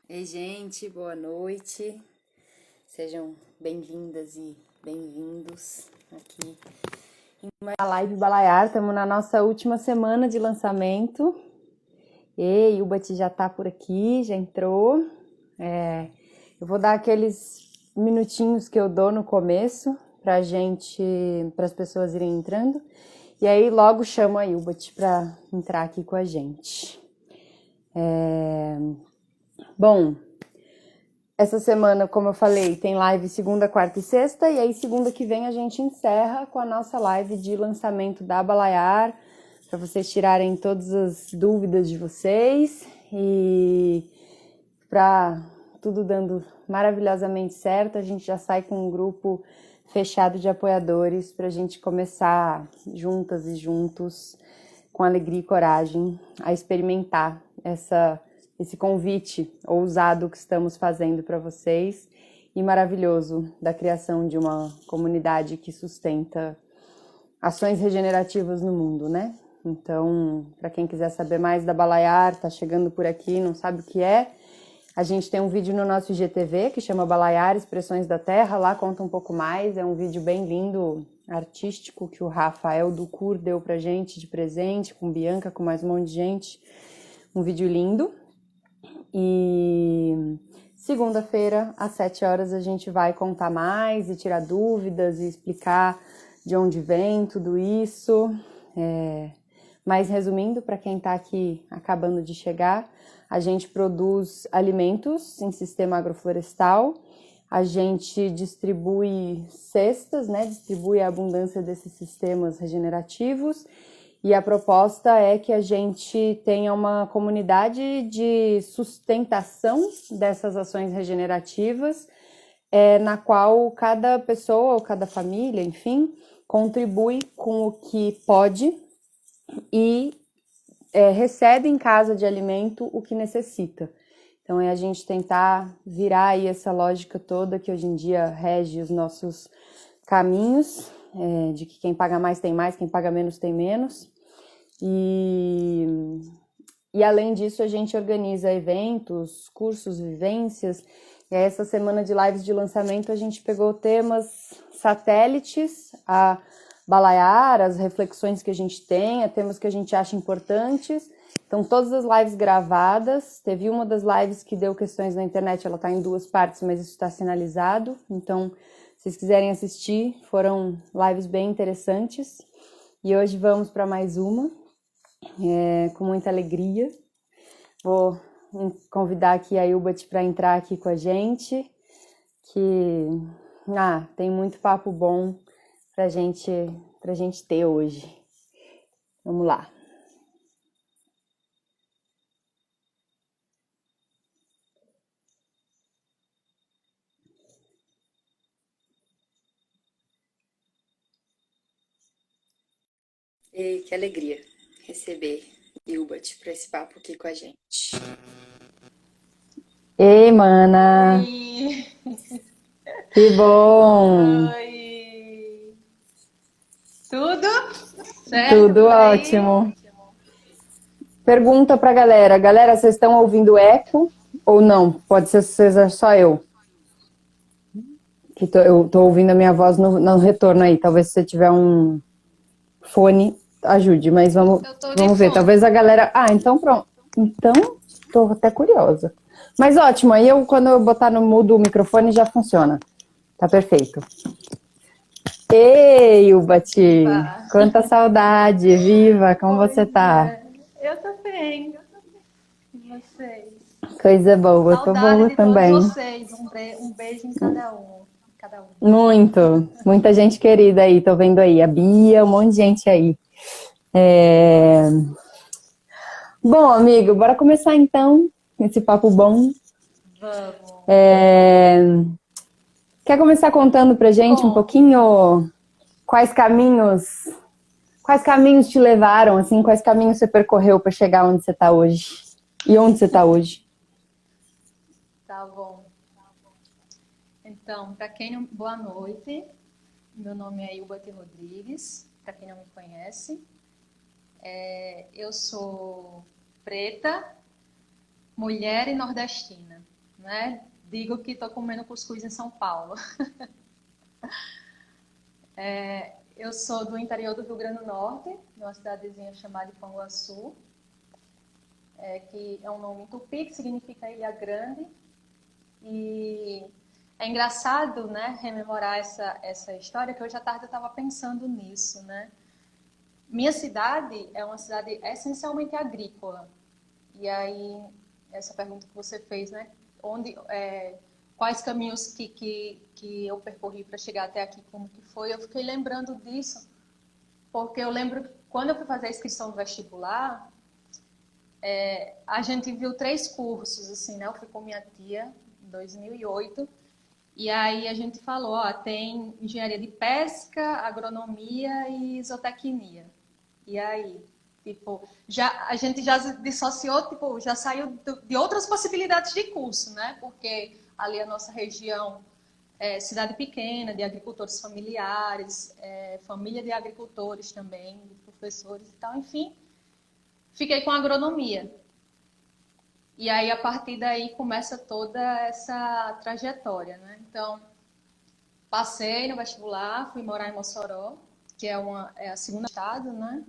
Ei, gente, boa noite. Sejam bem-vindas e bem-vindos aqui em uma live Balaiar. Estamos na nossa última semana de lançamento. E o Bati já tá por aqui, já entrou. Eu vou dar aqueles minutinhos que eu dou no começo para as pessoas irem entrando. E aí logo chamo a Ilbati para entrar aqui com a gente. Bom, essa semana, como eu falei, tem live segunda, quarta e sexta, e aí segunda que vem a gente encerra com a nossa live de lançamento da Balaiar, para vocês tirarem todas as dúvidas de vocês e para tudo dando maravilhosamente certo, a gente já sai com um grupo fechado de apoiadores para a gente começar juntas e juntos, com alegria e coragem, a experimentar esse convite ousado que estamos fazendo para vocês e maravilhoso da criação de uma comunidade que sustenta ações regenerativas no mundo, né? Então, para quem quiser saber mais da Balaiar, tá chegando por aqui, não sabe o que é, a gente tem um vídeo no nosso IGTV que chama Balaiar, Expressões da Terra, lá conta um pouco mais, é um vídeo bem lindo, artístico, que o Rafael Ducur deu pra gente de presente, com Bianca, com mais um monte de gente, um vídeo lindo. E segunda-feira, às 7 horas, a gente vai contar mais e tirar dúvidas e explicar de onde vem tudo isso. Mas resumindo, para quem está aqui acabando de chegar, a gente produz alimentos em sistema agroflorestal, a gente distribui cestas, né? Distribui a abundância desses sistemas regenerativos. E a proposta é que a gente tenha uma comunidade de sustentação dessas ações regenerativas, na qual cada pessoa ou cada família, enfim, contribui com o que pode e recebe em casa de alimento o que necessita. Então é a gente tentar virar aí essa lógica toda que hoje em dia rege os nossos caminhos, de que quem paga mais tem mais, quem paga menos tem menos. E além disso, a gente organiza eventos, cursos, vivências. E essa semana de lives de lançamento, a gente pegou temas satélites, a Balaiar, as reflexões que a gente tem, temas que a gente acha importantes. Então, todas as lives gravadas. Teve uma das lives que deu questões na internet, ela está em 2 partes, mas isso está sinalizado. Então, se vocês quiserem assistir, foram lives bem interessantes. E hoje vamos para mais uma. Com muita alegria. Vou convidar aqui a Ilbati para entrar aqui com a gente, que tem muito papo bom pra gente ter hoje. Vamos lá. E que alegria receber Ilbati para esse papo aqui com a gente. Ei, mana! Oi! Que bom! Oi! Tudo certo Tudo por aí? ótimo. Pergunta pra galera. Galera, vocês estão ouvindo eco ou não? Pode ser só eu. Eu tô ouvindo a minha voz no retorno aí. Talvez se você tiver um fone, ajude, mas Eu tô de vamos ver. fone. Talvez a galera. Então pronto. Então, tô até curiosa. Mas ótimo, aí quando eu botar no mudo o microfone já funciona. Tá perfeito. Ei, Ubati! Viva! Quanta saudade! Viva! Como você Pois tá? é, eu tô bem. E vocês? Coisa boa, tô Saudade boa de todos também. vocês. Um beijo em cada um. Cada um. Muita gente querida aí, tô vendo aí. A Bia, um monte de gente aí. É... Bom, amigo, bora começar então esse papo bom. Vamos. Quer começar contando pra gente um Conte. pouquinho quais caminhos te levaram, assim, quais caminhos você percorreu para chegar onde você tá hoje? E onde você tá hoje? Tá bom. Então, para quem não... Boa noite. Meu nome é Ilbati Rodrigues, para quem não me conhece. Eu sou preta, mulher e nordestina, né? Digo que estou comendo cuscuz em São Paulo. Eu sou do interior do Rio Grande do Norte, de uma cidadezinha chamada Ipanguaçu, que é um nome tupi, que significa Ilha Grande. E é engraçado, né, rememorar essa história, que hoje à tarde eu estava pensando nisso, né? Minha cidade é uma cidade essencialmente agrícola. E aí, essa pergunta que você fez, né? Quais caminhos que eu percorri para chegar até aqui, como que foi? Eu fiquei lembrando disso, porque eu lembro que quando eu fui fazer a inscrição no vestibular, a gente viu 3 cursos, assim, né? Eu fui com minha tia, em 2008, e aí a gente falou, ó, tem engenharia de pesca, agronomia e zootecnia. E aí, tipo, a gente já dissociou, tipo, já saiu de outras possibilidades de curso, né? Porque ali a nossa região é cidade pequena, de agricultores familiares, família de agricultores também, de professores e tal, enfim. Fiquei com agronomia. E aí, a partir daí, começa toda essa trajetória, né? Então, passei no vestibular, fui morar em Mossoró, que é a segunda estado, né?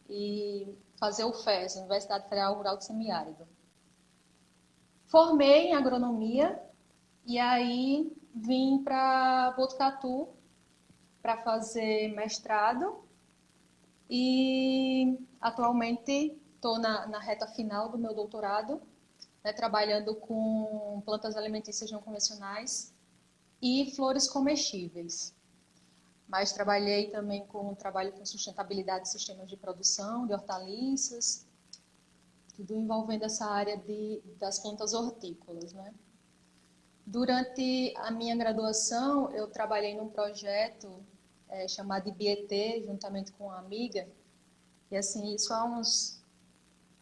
E fazer o FES, Universidade Federal Rural do Semiárido. Formei em agronomia e aí vim para Botucatu para fazer mestrado e atualmente estou na reta final do meu doutorado, né, trabalhando com plantas alimentícias não convencionais e flores comestíveis. Mas trabalhei também trabalho com sustentabilidade de sistemas de produção, de hortaliças, tudo envolvendo essa área das plantas hortícolas, né? Durante a minha graduação, eu trabalhei num projeto chamado IBET, juntamente com uma amiga, e assim, isso há uns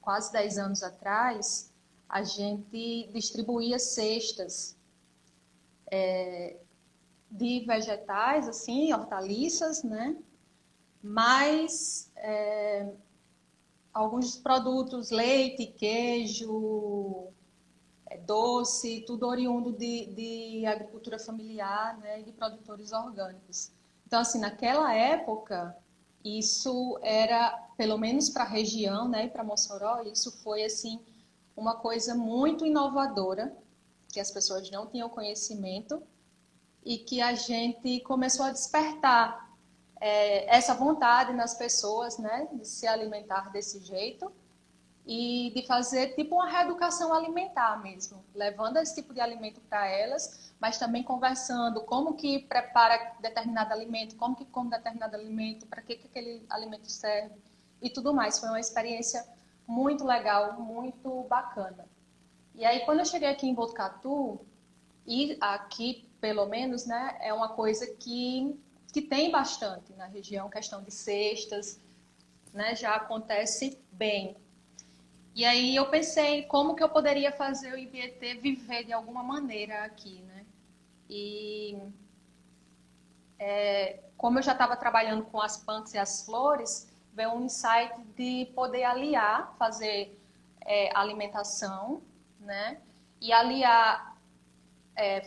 quase 10 anos atrás, a gente distribuía cestas de vegetais, assim, hortaliças, né? Mas alguns produtos, leite, queijo, doce, tudo oriundo de agricultura familiar, né, e de produtores orgânicos. Então, assim, naquela época, isso era, pelo menos para a região, né, para Mossoró, isso foi, assim, uma coisa muito inovadora, que as pessoas não tinham conhecimento, e que a gente começou a despertar essa vontade nas pessoas, né, de se alimentar desse jeito, e de fazer tipo uma reeducação alimentar mesmo, levando esse tipo de alimento para elas, mas também conversando como que prepara determinado alimento, como que come determinado alimento, para que aquele alimento serve e tudo mais. Foi uma experiência muito legal, muito bacana. E aí quando eu cheguei aqui em Botucatu, e aqui pelo menos, né, é uma coisa que tem bastante na região, questão de cestas, né, já acontece bem. E aí eu pensei como que eu poderia fazer o IBET viver de alguma maneira aqui, né? E como eu já estava trabalhando com as plantas e as flores, veio um insight de poder aliar, fazer alimentação, né? E aliar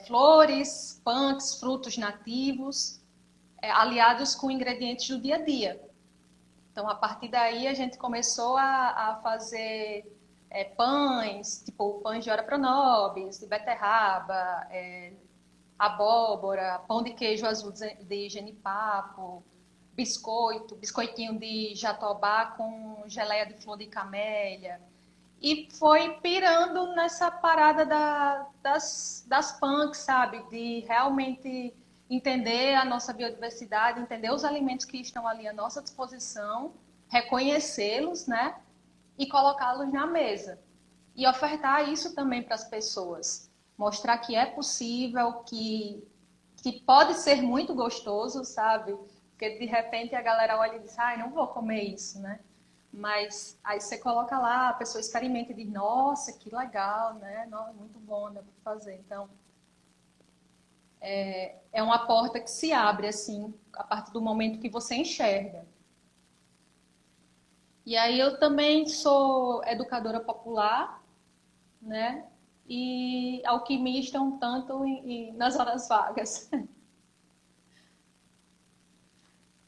flores, punks, frutos nativos, aliados com ingredientes do dia a dia. Então, a partir daí, a gente começou a fazer pães, tipo pães de ora pronobis, de beterraba, abóbora, pão de queijo azul de genipapo, biscoitinho de jatobá com geleia de flor de camélia. E foi pirando nessa parada das punks, sabe? De realmente entender a nossa biodiversidade, entender os alimentos que estão ali à nossa disposição, reconhecê-los, né? E colocá-los na mesa. E ofertar isso também para as pessoas. Mostrar que é possível, que pode ser muito gostoso, sabe? Porque de repente a galera olha e diz, ai, não vou comer isso, né? Mas aí você coloca lá, a pessoa experimenta e diz, nossa, que legal, né? Nossa, muito bom, dá para fazer. Então, é uma porta que se abre, assim, a partir do momento que você enxerga. E aí eu também sou educadora popular, né? E alquimista um tanto nas horas vagas.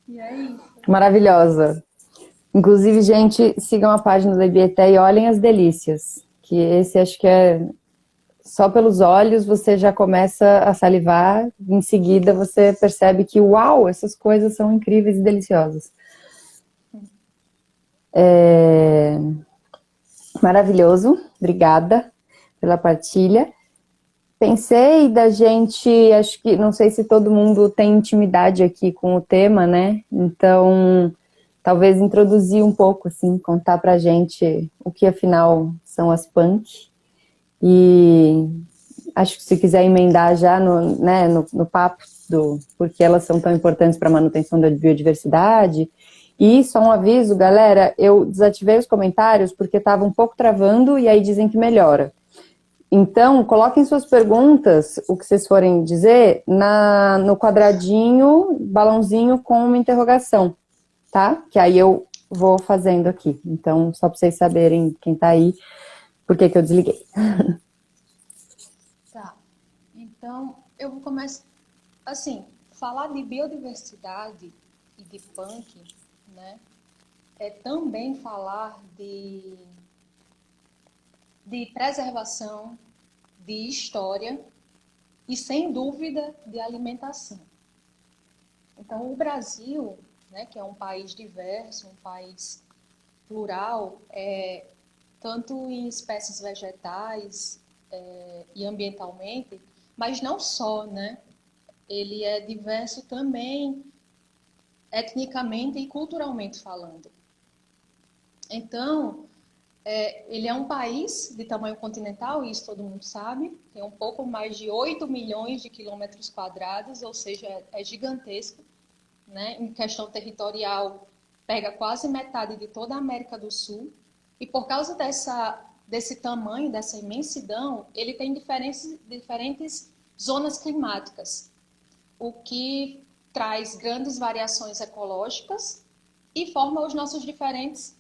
E é isso. Maravilhosa. Inclusive, gente, sigam a página da Ibieté e olhem as delícias. Que esse acho que é só pelos olhos você já começa a salivar, em seguida você percebe que, uau, essas coisas são incríveis e deliciosas. Maravilhoso, obrigada pela partilha. Pensei da gente, acho que, não sei se todo mundo tem intimidade aqui com o tema, né? Então, talvez introduzir um pouco, assim, contar pra gente o que afinal são as punk. E acho que se quiser emendar já no papo do porque elas são tão importantes para a manutenção da biodiversidade. E só um aviso, galera, eu desativei os comentários porque estava um pouco travando e aí dizem que melhora. Então, coloquem suas perguntas, o que vocês forem dizer, no quadradinho, balãozinho com uma interrogação, tá? Que aí eu vou fazendo aqui. Então, só para vocês saberem quem tá aí, por que eu desliguei. Tá. Então, eu vou começar assim, falar de biodiversidade e de punk, né? É também falar de preservação, de história e, sem dúvida, de alimentação. Então, o Brasil, né, que é um país diverso, um país plural, tanto em espécies vegetais e ambientalmente, mas não só, né? Ele é diverso também etnicamente e culturalmente falando. Então, ele é um país de tamanho continental, isso todo mundo sabe, tem um pouco mais de 8 milhões de quilômetros quadrados, ou seja, é gigantesco, né? Em questão territorial, pega quase metade de toda a América do Sul, e por causa desse tamanho, dessa imensidão, ele tem diferentes zonas climáticas, o que traz grandes variações ecológicas e forma os nossos diferentes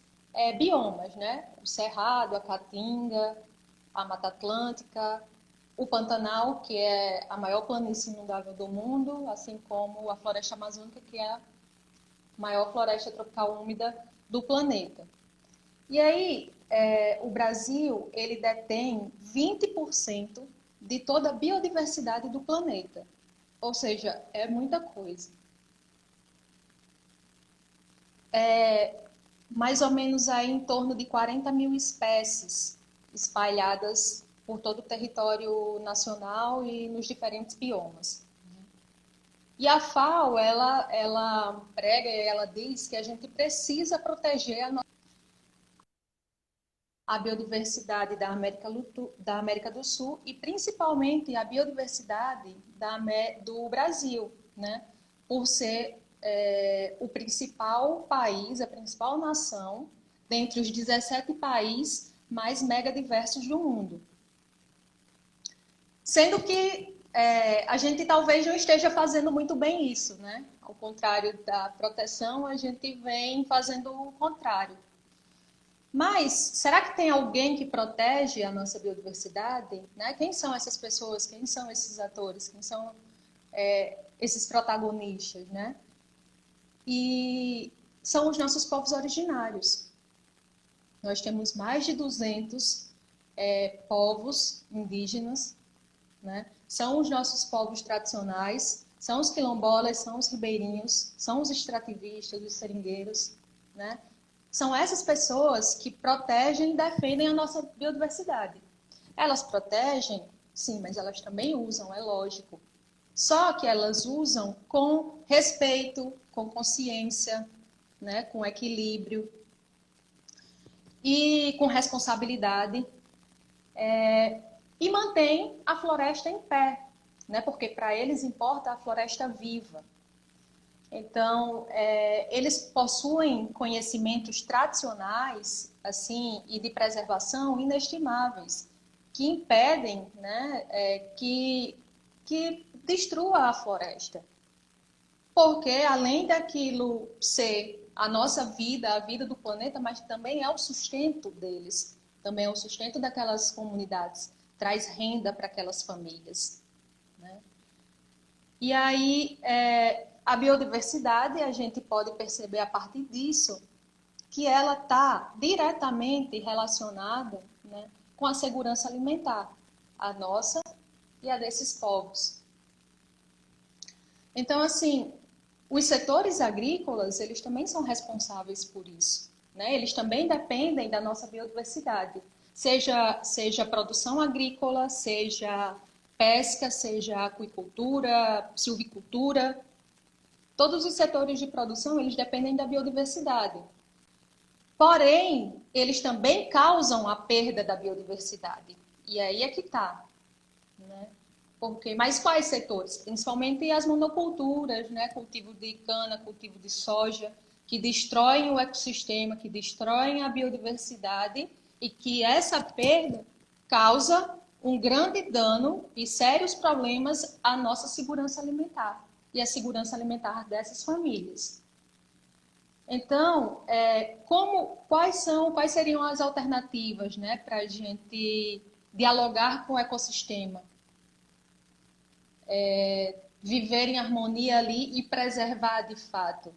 biomas, né? O Cerrado, a Caatinga, a Mata Atlântica, o Pantanal, que é a maior planície inundável do mundo, assim como a Floresta Amazônica, que é a maior floresta tropical úmida do planeta. E aí, o Brasil, ele detém 20% de toda a biodiversidade do planeta. Ou seja, é muita coisa. Mais ou menos aí em torno de 40 mil espécies espalhadas por todo o território nacional e nos diferentes biomas. E a FAO, ela prega e ela diz que a gente precisa proteger a biodiversidade da América do Sul e principalmente a biodiversidade do Brasil, né? Por ser o principal país, a principal nação dentre os 17 países mais megadiversos do mundo. Sendo que a gente talvez não esteja fazendo muito bem isso, né? Ao contrário da proteção, a gente vem fazendo o contrário. Mas será que tem alguém que protege a nossa biodiversidade? Né? Quem são essas pessoas? Quem são esses atores? Quem são esses protagonistas? Né? E são os nossos povos originários. Nós temos mais de 200 povos indígenas, né? São os nossos povos tradicionais, são os quilombolas, são os ribeirinhos, são os extrativistas, os seringueiros, né? São essas pessoas que protegem e defendem a nossa biodiversidade. Elas protegem, sim, mas elas também usam, é lógico. Só que elas usam com respeito, com consciência, né, com equilíbrio e com responsabilidade. E mantém a floresta em pé, né, porque para eles importa a floresta viva. Então, eles possuem conhecimentos tradicionais, assim, e de preservação inestimáveis, que impedem, né, que destrua a floresta. Porque, além daquilo ser a nossa vida, a vida do planeta, mas também é o sustento deles. também é o sustento daquelas comunidades, traz renda para aquelas famílias, né? E aí, a biodiversidade, a gente pode perceber a partir disso, que ela está diretamente relacionada, né, com a segurança alimentar, a nossa e a desses povos. Então, assim, os setores agrícolas, eles também são responsáveis por isso, né? Eles também dependem da nossa biodiversidade, seja produção agrícola, seja pesca, seja aquicultura, silvicultura. Todos os setores de produção, eles dependem da biodiversidade. Porém, eles também causam a perda da biodiversidade. E aí é que está, né? Mas quais setores? Principalmente as monoculturas, né? Cultivo de cana, cultivo de soja, que destroem o ecossistema, que destroem a biodiversidade e que essa perda causa um grande dano e sérios problemas à nossa segurança alimentar e à segurança alimentar dessas famílias. Então, quais seriam as alternativas, né, para a gente dialogar com o ecossistema? Viver em harmonia ali e preservar de fato.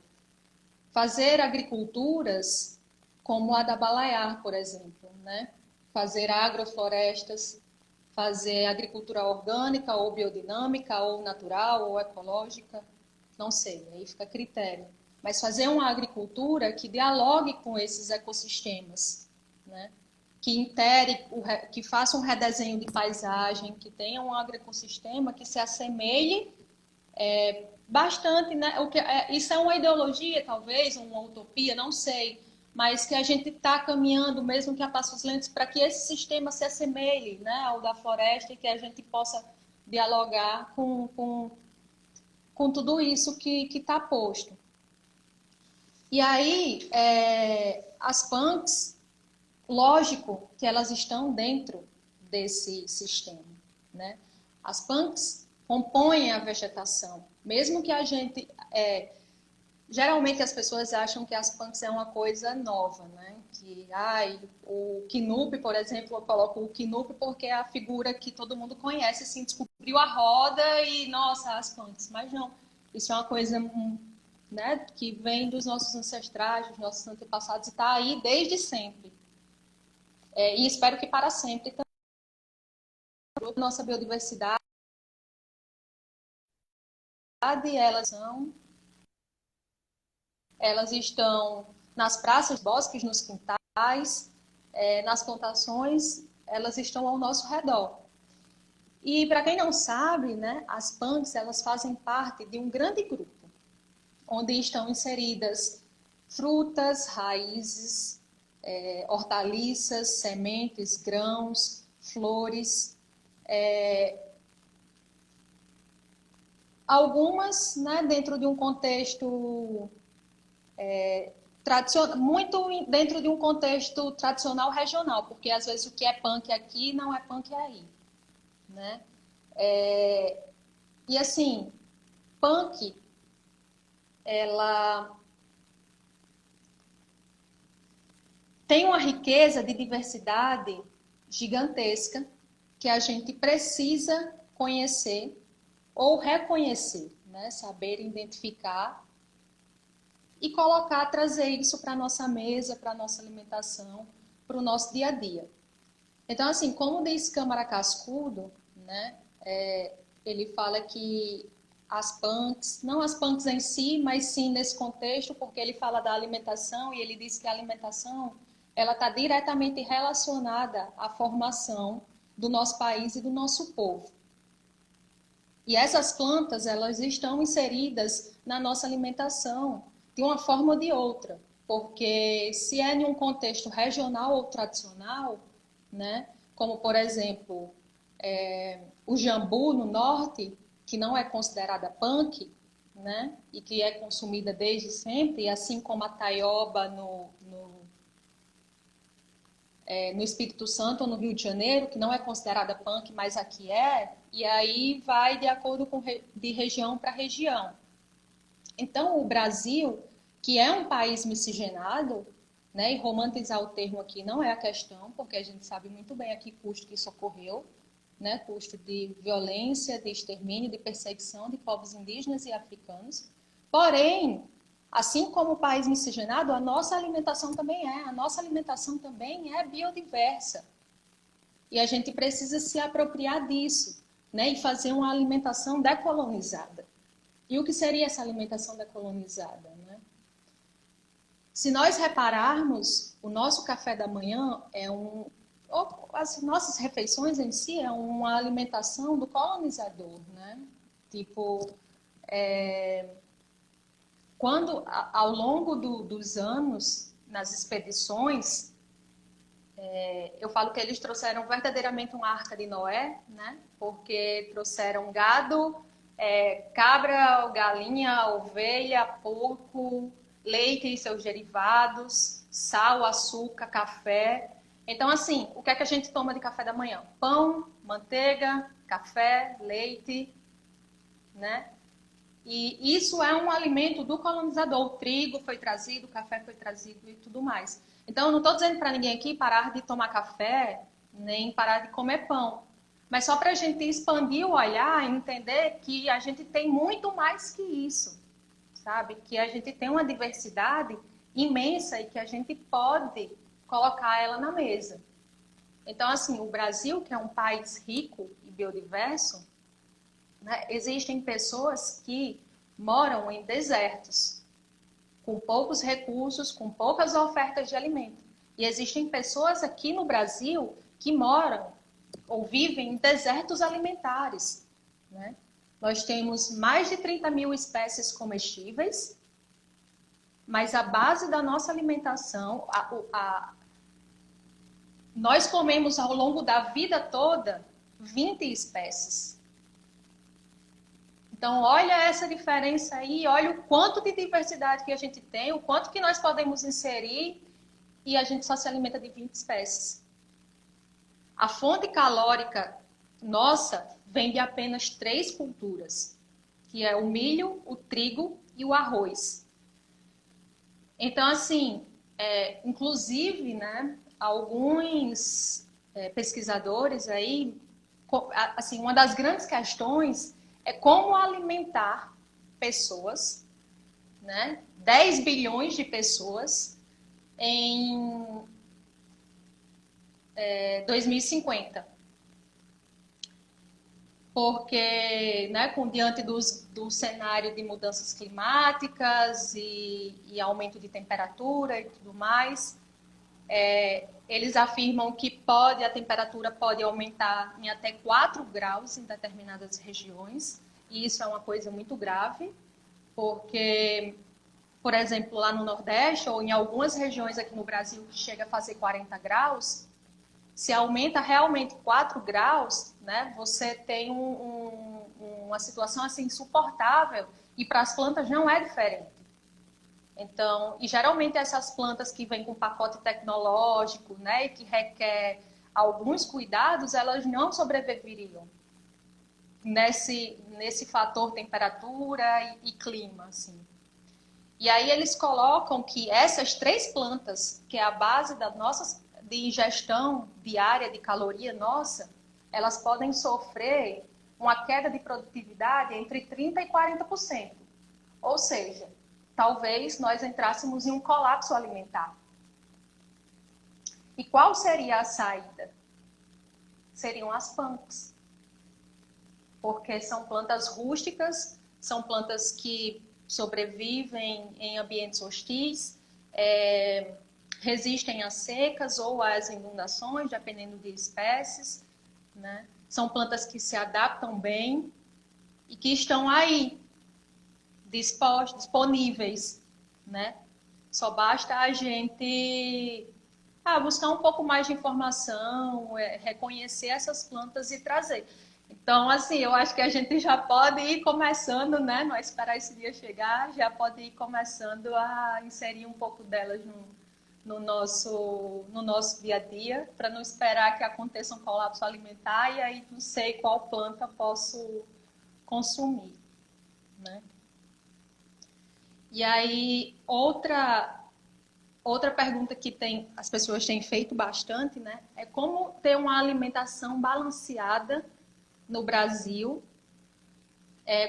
Fazer agriculturas como a da Balaiar, por exemplo, né? Fazer agroflorestas, fazer agricultura orgânica ou biodinâmica ou natural ou ecológica, não sei, aí fica a critério. Mas fazer uma agricultura que dialogue com esses ecossistemas, né? Que faça um redesenho de paisagem, que tenha um agroecossistema que se assemelhe bastante, né? Isso é uma ideologia, talvez, uma utopia, não sei, mas que a gente está caminhando, mesmo que a passos lentos, para que esse sistema se assemelhe, né, ao da floresta e que a gente possa dialogar com tudo isso que está posto. E aí, as punks, lógico que elas estão dentro desse sistema, né? As punks compõem a vegetação, mesmo que a gente... geralmente as pessoas acham que as punks é uma coisa nova, né? Que, o Quinupe, por exemplo, eu coloco o Quinupe porque é a figura que todo mundo conhece, assim, descobriu a roda e, nossa, as punks. Mas não, isso é uma coisa... né, que vem dos nossos ancestrais, dos nossos antepassados, e está aí desde sempre. E espero que para sempre também. Nossa biodiversidade, elas estão nas praças, bosques, nos quintais, nas plantações, elas estão ao nosso redor. E para quem não sabe, né, as punks, elas fazem parte de um grande grupo, onde estão inseridas frutas, raízes, hortaliças, sementes, grãos, flores, algumas, né, dentro de um contexto tradicional, muito dentro de um contexto tradicional regional, porque às vezes o que é punk aqui não é punk aí, né? E assim, punk, ela tem uma riqueza de diversidade gigantesca que a gente precisa conhecer ou reconhecer, né? Saber identificar e colocar, trazer isso para a nossa mesa, para a nossa alimentação, para o nosso dia a dia. Então, assim, como diz Câmara Cascudo, né? Ele fala que as punks, não as punks em si, mas sim nesse contexto, porque ele fala da alimentação e ele diz que a alimentação ela está diretamente relacionada à formação do nosso país e do nosso povo. E essas plantas, elas estão inseridas na nossa alimentação de uma forma ou de outra, porque se é em um contexto regional ou tradicional, né, como por exemplo, o jambu no norte, que não é considerada punk, né, e que é consumida desde sempre, assim como a taioba no Espírito Santo ou no Rio de Janeiro, que não é considerada punk, mas aqui é, e aí vai de acordo com de região para região. Então, o Brasil, que é um país miscigenado, né? E romantizar o termo aqui não é a questão, porque a gente sabe muito bem a que custo que isso ocorreu, né? Custo de violência, de extermínio, de perseguição de povos indígenas e africanos. Porém, assim como o país miscigenado, a nossa alimentação também é biodiversa. E a gente precisa se apropriar disso, né? E fazer uma alimentação decolonizada. E o que seria essa alimentação decolonizada, né? Se nós repararmos, o nosso café da manhã as nossas refeições em si é uma alimentação do colonizador, né? Tipo, quando ao longo dos anos, nas expedições, eu falo que eles trouxeram verdadeiramente uma arca de Noé, né? Porque trouxeram gado, cabra, galinha, ovelha, porco, leite e seus derivados, sal, açúcar, café. Então, assim, o que é que a gente toma de café da manhã? Pão, manteiga, café, leite, né? E isso é um alimento do colonizador. O trigo foi trazido, o café foi trazido e tudo mais. Então, eu não estou dizendo para ninguém aqui parar de tomar café, nem parar de comer pão. Mas só para a gente expandir o olhar e entender que a gente tem muito mais que isso, sabe? Que a gente tem uma diversidade imensa e que a gente pode colocar ela na mesa. Então, assim, o Brasil, que é um país rico e biodiverso, né, existem pessoas que moram em desertos, com poucos recursos, com poucas ofertas de alimento. E existem pessoas aqui no Brasil que moram ou vivem em desertos alimentares, né? Nós temos mais de 30 mil espécies comestíveis, mas a base da nossa alimentação, nós comemos ao longo da vida toda 20 espécies. Então, olha essa diferença aí, olha o quanto de diversidade que a gente tem, o quanto que nós podemos inserir e a gente só se alimenta de 20 espécies. A fonte calórica nossa vem de apenas 3 culturas, que é o milho, o trigo e o arroz. Então, assim, inclusive, né, alguns pesquisadores aí, assim, uma das grandes questões é como alimentar pessoas, né, 10 bilhões de pessoas em 2050. Porque, né, diante do cenário de mudanças climáticas e aumento de temperatura e tudo mais, eles afirmam que a temperatura pode aumentar em até 4 graus em determinadas regiões, e isso é uma coisa muito grave, porque, por exemplo, lá no Nordeste ou em algumas regiões aqui no Brasil que chega a fazer 40 graus, se aumenta realmente 4 graus, né, você tem uma situação assim insuportável, e para as plantas não é diferente. Então, e geralmente essas plantas que vêm com pacote tecnológico, né, e que requer alguns cuidados, elas não sobreviveriam nesse fator temperatura e clima, assim. E aí eles colocam que essas 3 plantas, que é a base da nossa de ingestão diária de caloria nossa, elas podem sofrer uma queda de produtividade entre 30% e 40%. Ou seja, talvez nós entrássemos em um colapso alimentar. E qual seria a saída? Seriam as punks. Porque são plantas rústicas, são plantas que sobrevivem em ambientes hostis, resistem às secas ou às inundações, dependendo de espécies, né? São plantas que se adaptam bem e que estão aí, disponíveis, né? Só basta a gente buscar um pouco mais de informação, reconhecer essas plantas e trazer. Então, assim, eu acho que a gente já pode ir começando, né? Não é esperar esse dia chegar, já pode ir começando a inserir um pouco delas no nosso dia a dia, para não esperar que aconteça um colapso alimentar e aí não sei qual planta posso consumir, né? E aí, outra Outra pergunta que as pessoas têm feito bastante, né, é como ter uma alimentação balanceada no Brasil,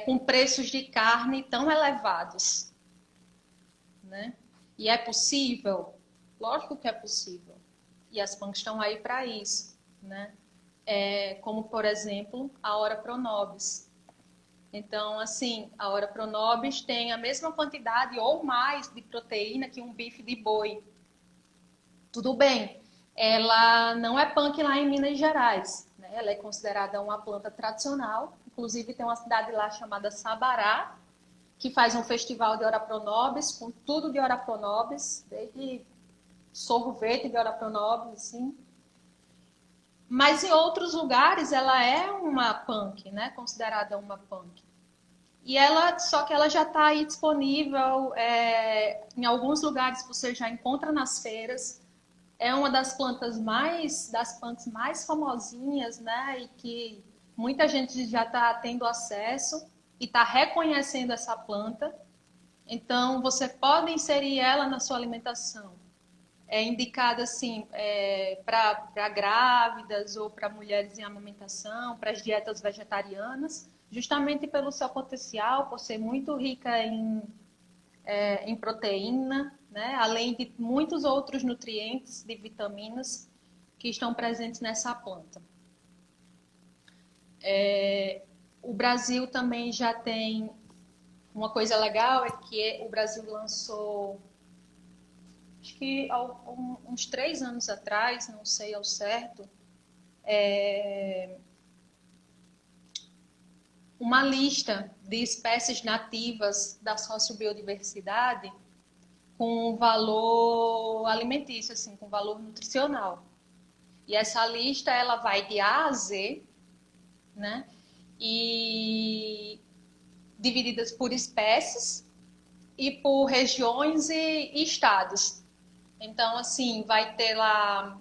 com preços de carne tão elevados, né? E é possível? Lógico que é possível. E as PANs estão aí para isso, né? Como, por exemplo, a Ora Pronobis. Então, assim, a Ora Pronobis tem a mesma quantidade ou mais de proteína que um bife de boi. Tudo bem, ela não é punk lá em Minas Gerais, né? Ela é considerada uma planta tradicional. Inclusive, tem uma cidade lá chamada Sabará, que faz um festival de Ora Pronobis, com tudo de Ora Pronobis, desde sorvete de Ora Pronobis, assim. Mas em outros lugares ela é uma punk, né? Considerada uma punk. E só que ela já está aí disponível, em alguns lugares você já encontra nas feiras. É uma das punks mais famosinhas, né? E que muita gente já está tendo acesso e está reconhecendo essa planta. Então, você pode inserir ela na sua alimentação. É indicada assim para grávidas ou para mulheres em amamentação, para as dietas vegetarianas, justamente pelo seu potencial, por ser muito rica em proteína, né? Além de muitos outros nutrientes, de vitaminas que estão presentes nessa planta. O Brasil também já tem uma coisa legal, é que o Brasil lançou, acho que uns 3 anos atrás, não sei ao certo, uma lista de espécies nativas da sociobiodiversidade com valor alimentício, assim, com valor nutricional. E essa lista ela vai de A a Z, né? E divididas por espécies e por regiões e estados. Então, assim, vai ter lá,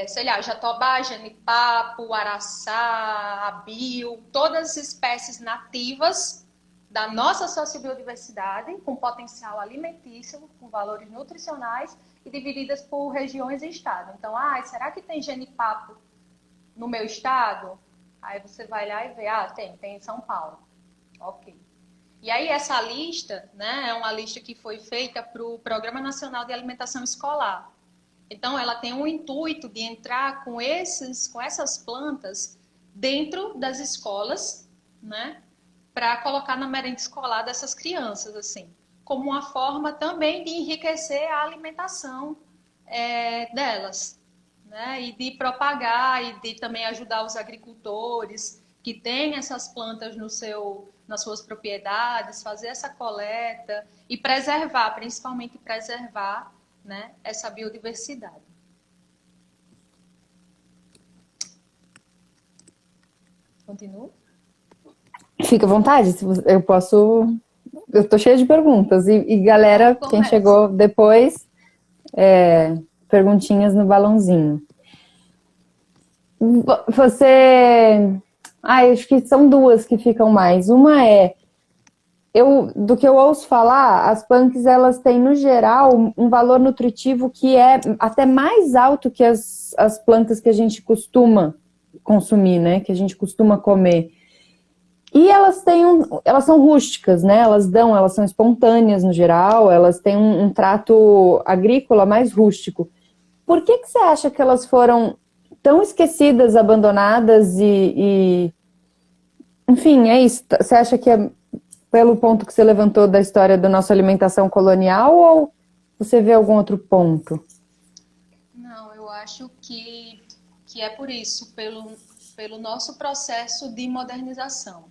sei lá, jatobá, jenipapo, araçá, abil, todas as espécies nativas da nossa sociobiodiversidade, com potencial alimentício, com valores nutricionais e divididas por regiões e estados. Então, será que tem genipapo no meu estado? Aí você vai lá e vê, tem em São Paulo. Ok. E aí essa lista, né, é uma lista que foi feita para o Programa Nacional de Alimentação Escolar. Então, ela tem um intuito de entrar com essas plantas dentro das escolas, né, para colocar na merenda escolar dessas crianças, assim, como uma forma também de enriquecer a alimentação delas, né, e de propagar e de também ajudar os agricultores que têm essas plantas nas suas propriedades, fazer essa coleta e preservar, principalmente preservar, né, essa biodiversidade. Continuo? Fica à vontade, eu posso. Eu tô cheia de perguntas. E galera, quem chegou depois, perguntinhas no balãozinho. Você. Acho que são duas que ficam mais. Uma do que eu ouço falar, as punks, elas têm, no geral, um valor nutritivo que é até mais alto que as plantas que a gente costuma consumir, né? Que a gente costuma comer. E elas são rústicas, né? Elas são espontâneas no geral, elas têm um trato agrícola mais rústico. Por que você acha que elas foram tão esquecidas, abandonadas enfim, é isso. Você acha que é pelo ponto que você levantou da história da nossa alimentação colonial ou você vê algum outro ponto? Não, eu acho que é por isso, pelo nosso processo de modernização.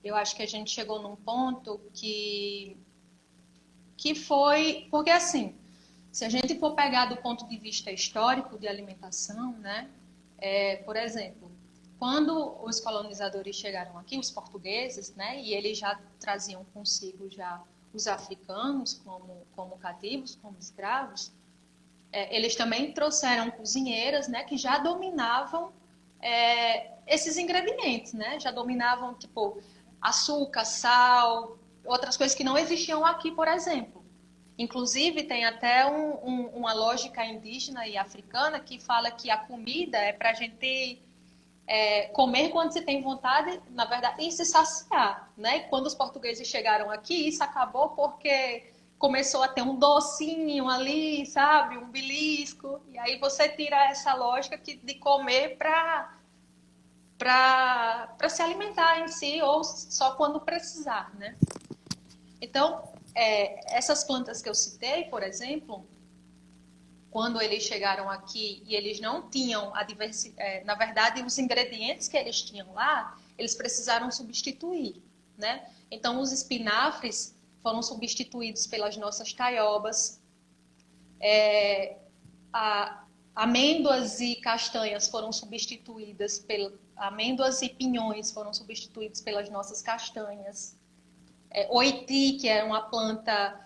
Eu acho que a gente chegou num ponto que foi... Porque, assim, se a gente for pegar do ponto de vista histórico de alimentação, né? Por exemplo, quando os colonizadores chegaram aqui, os portugueses, né? E eles já traziam consigo já os africanos como cativos, como escravos, eles também trouxeram cozinheiras, né? Que já dominavam esses ingredientes, né? Já dominavam, tipo, açúcar, sal, outras coisas que não existiam aqui, por exemplo. Inclusive, tem até uma lógica indígena e africana que fala que a comida é para a gente comer quando se tem vontade, na verdade, e se saciar, né? Quando os portugueses chegaram aqui, isso acabou porque começou a ter um docinho ali, sabe? Um belisco. E aí você tira essa lógica de comer para se alimentar em si ou só quando precisar, né? Então, essas plantas que eu citei, por exemplo, quando eles chegaram aqui e eles não tinham a diversidade, na verdade, os ingredientes que eles tinham lá, eles precisaram substituir, né? Então, os espinafres foram substituídos pelas nossas taiobas, amêndoas e castanhas foram substituídas amêndoas e pinhões foram substituídos pelas nossas castanhas. Oiti, que é uma planta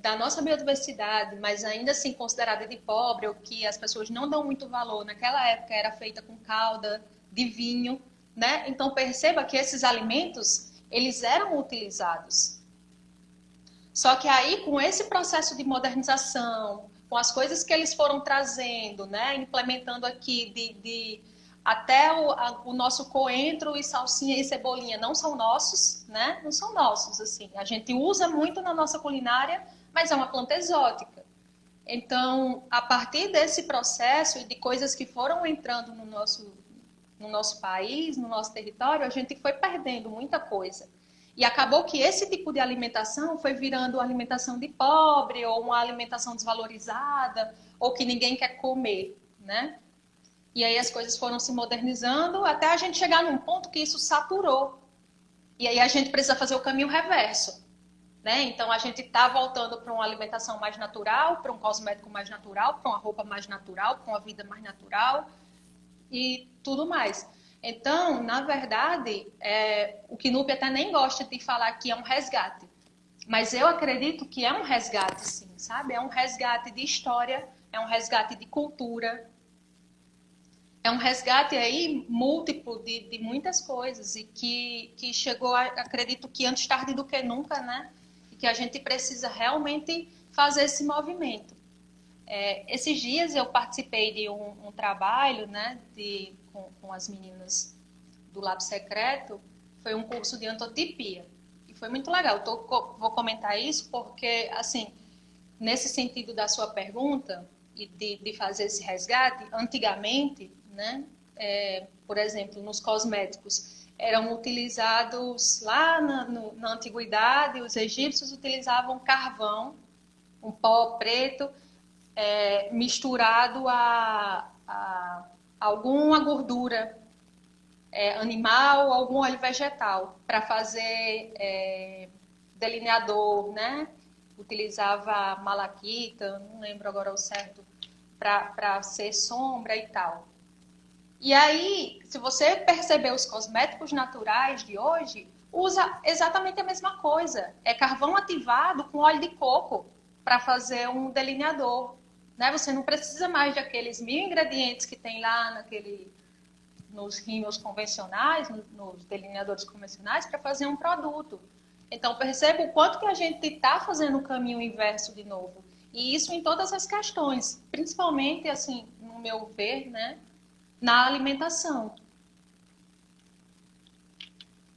da nossa biodiversidade, mas ainda assim considerada de pobre, ou que as pessoas não dão muito valor, naquela época era feita com calda de vinho, né? Então perceba que esses alimentos, eles eram utilizados. Só que aí, com esse processo de modernização, com as coisas que eles foram trazendo, né? Implementando aqui até o nosso coentro e salsinha e cebolinha não são nossos, né? Não são nossos, assim. A gente usa muito na nossa culinária, mas é uma planta exótica. Então, a partir desse processo e de coisas que foram entrando no nosso país, no nosso território, a gente foi perdendo muita coisa. E acabou que esse tipo de alimentação foi virando uma alimentação de pobre, ou uma alimentação desvalorizada, ou que ninguém quer comer, né? E aí as coisas foram se modernizando até a gente chegar num ponto que isso saturou. E aí a gente precisa fazer o caminho reverso, né? Então a gente está voltando para uma alimentação mais natural, para um cosmético mais natural, para uma roupa mais natural, para uma vida mais natural e tudo mais. Então, na verdade, o Knoop até nem gosta de falar que é um resgate. Mas eu acredito que é um resgate, sim, sabe? É um resgate de história, é um resgate de cultura, é um resgate aí múltiplo de muitas coisas e que chegou, acredito que antes tarde do que nunca, né? E que a gente precisa realmente fazer esse movimento. Esses dias eu participei de um trabalho, né, com as meninas do Lab Secreto, foi um curso de antotipia. E foi muito legal. Vou comentar isso porque, assim, nesse sentido da sua pergunta e de fazer esse resgate, antigamente, né, por exemplo, nos cosméticos, eram utilizados lá na antiguidade, os egípcios utilizavam carvão, um pó preto, misturado a alguma gordura animal, algum óleo vegetal, para fazer delineador, né? Utilizava malaquita, não lembro agora o certo, para ser sombra e tal. E aí, se você perceber os cosméticos naturais de hoje, usa exatamente a mesma coisa. É carvão ativado com óleo de coco para fazer um delineador. Né? Você não precisa mais de aqueles 1000 ingredientes que tem lá nos rímels convencionais, nos delineadores convencionais, para fazer um produto. Então, perceba o quanto que a gente está fazendo o caminho inverso de novo. E isso em todas as questões, principalmente, assim, no meu ver, né, na alimentação.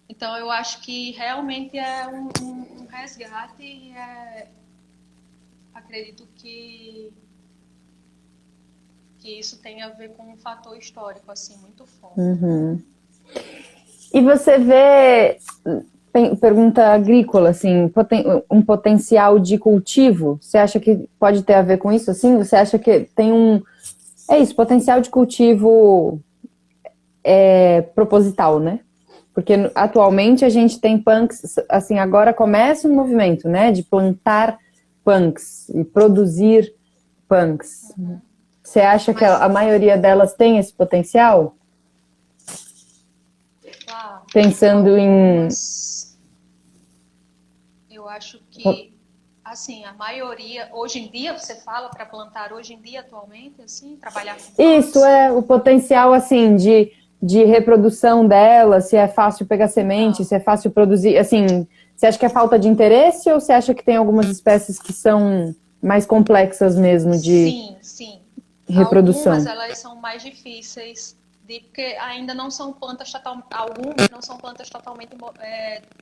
Então, eu acho que realmente é um resgate e acredito que isso tem a ver com um fator histórico, assim, muito forte. Uhum. E você vê, pergunta agrícola, assim, um potencial de cultivo? Você acha que pode ter a ver com isso, assim? Você acha que tem potencial de cultivo proposital, né? Porque atualmente a gente tem punks, assim, agora começa um movimento, né, de plantar punks e produzir punks. Uhum. Você acha que a maioria delas tem esse potencial? Claro. Pensando em... Eu acho que, assim, a maioria, hoje em dia, você fala para plantar hoje em dia, atualmente, assim, trabalhar com plantas? Isso, o potencial, assim, de reprodução dela, se é fácil pegar semente, se é fácil produzir, assim, Você acha que é falta de interesse ou você acha que tem algumas espécies que são mais complexas mesmo de Sim, sim. Algumas reprodução? elas são mais difíceis porque ainda não são plantas algumas não são plantas totalmente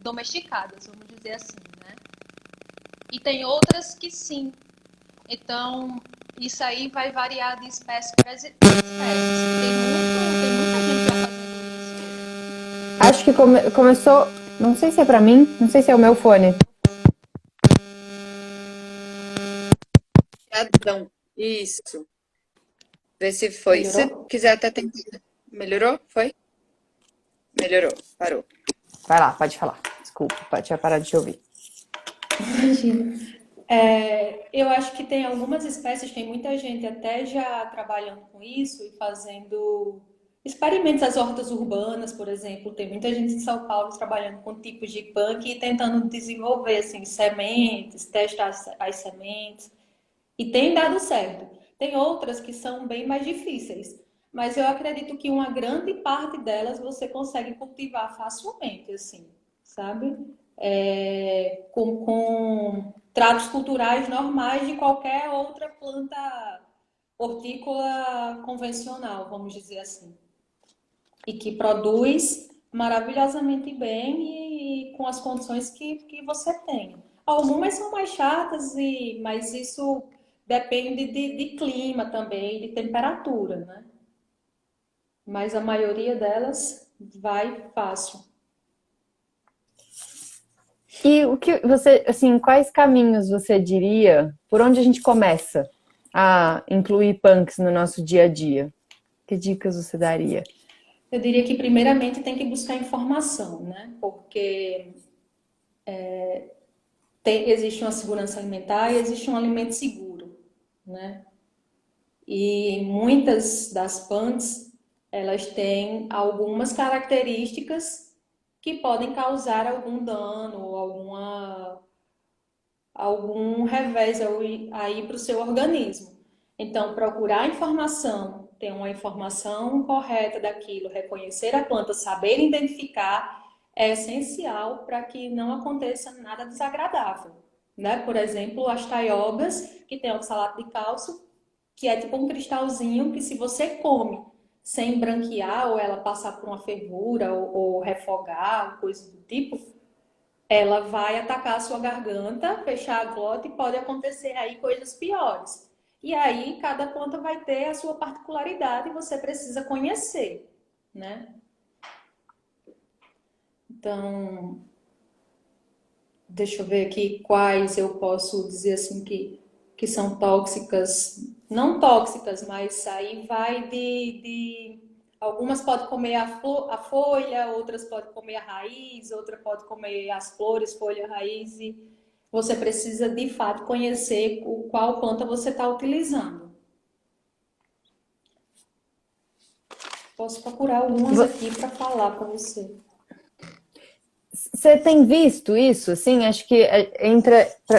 domesticadas, vamos dizer assim, né? E tem outras que sim. Então, isso aí vai variar de espécie para espécie. Tem muita gente já fazendo Acho que começou, não sei se é pra mim, não sei se é o meu fone. Adão. Isso. Vê se isso. foi. Se Melhorou? quiser até tentar. Melhorou? Foi? Melhorou. Parou. Vai lá, pode falar. Desculpa, tinha parado de te ouvir. Imagina. Eu acho que tem algumas espécies, tem muita gente até já trabalhando com isso e fazendo experimentos nas hortas urbanas, por exemplo. Tem muita gente em São Paulo trabalhando com tipos de punk e tentando desenvolver assim, sementes, testar as sementes. E tem dado certo. Tem outras que são bem mais difíceis, mas eu acredito que uma grande parte delas você consegue cultivar facilmente, assim, sabe? Com tratos culturais normais de qualquer outra planta hortícola convencional, vamos dizer assim. E que produz maravilhosamente bem e com as condições que você tem. Algumas são mais chatas, mas isso depende de clima também, de temperatura, né? Mas a maioria delas vai fácil. E o que você, assim, quais caminhos você diria, por onde a gente começa a incluir punks no nosso dia a dia? Que dicas você daria? Eu diria que primeiramente tem que buscar informação, né? Porque existe uma segurança alimentar e existe um alimento seguro, né? E muitas das plantas, elas têm algumas características que podem causar algum dano ou algum revés aí para o seu organismo. Então, procurar informação, ter uma informação correta daquilo, reconhecer a planta, saber identificar, é essencial para que não aconteça nada desagradável. Né? Por exemplo, as taiobas, que tem oxalato de cálcio, que é tipo um cristalzinho que se você come sem branquear ou ela passar por uma fervura ou refogar, coisa do tipo, ela vai atacar a sua garganta, fechar a glota e pode acontecer aí coisas piores. E aí cada planta vai ter a sua particularidade e você precisa conhecer, né? Então, deixa eu ver aqui quais eu posso dizer assim que são tóxicas, não tóxicas, mas aí vai algumas podem comer a folha, outras podem comer a raiz, outra pode comer as flores, folha, raiz, e você precisa de fato conhecer qual planta você está utilizando. Posso procurar algumas aqui para falar para você. Você tem visto isso? Assim, acho que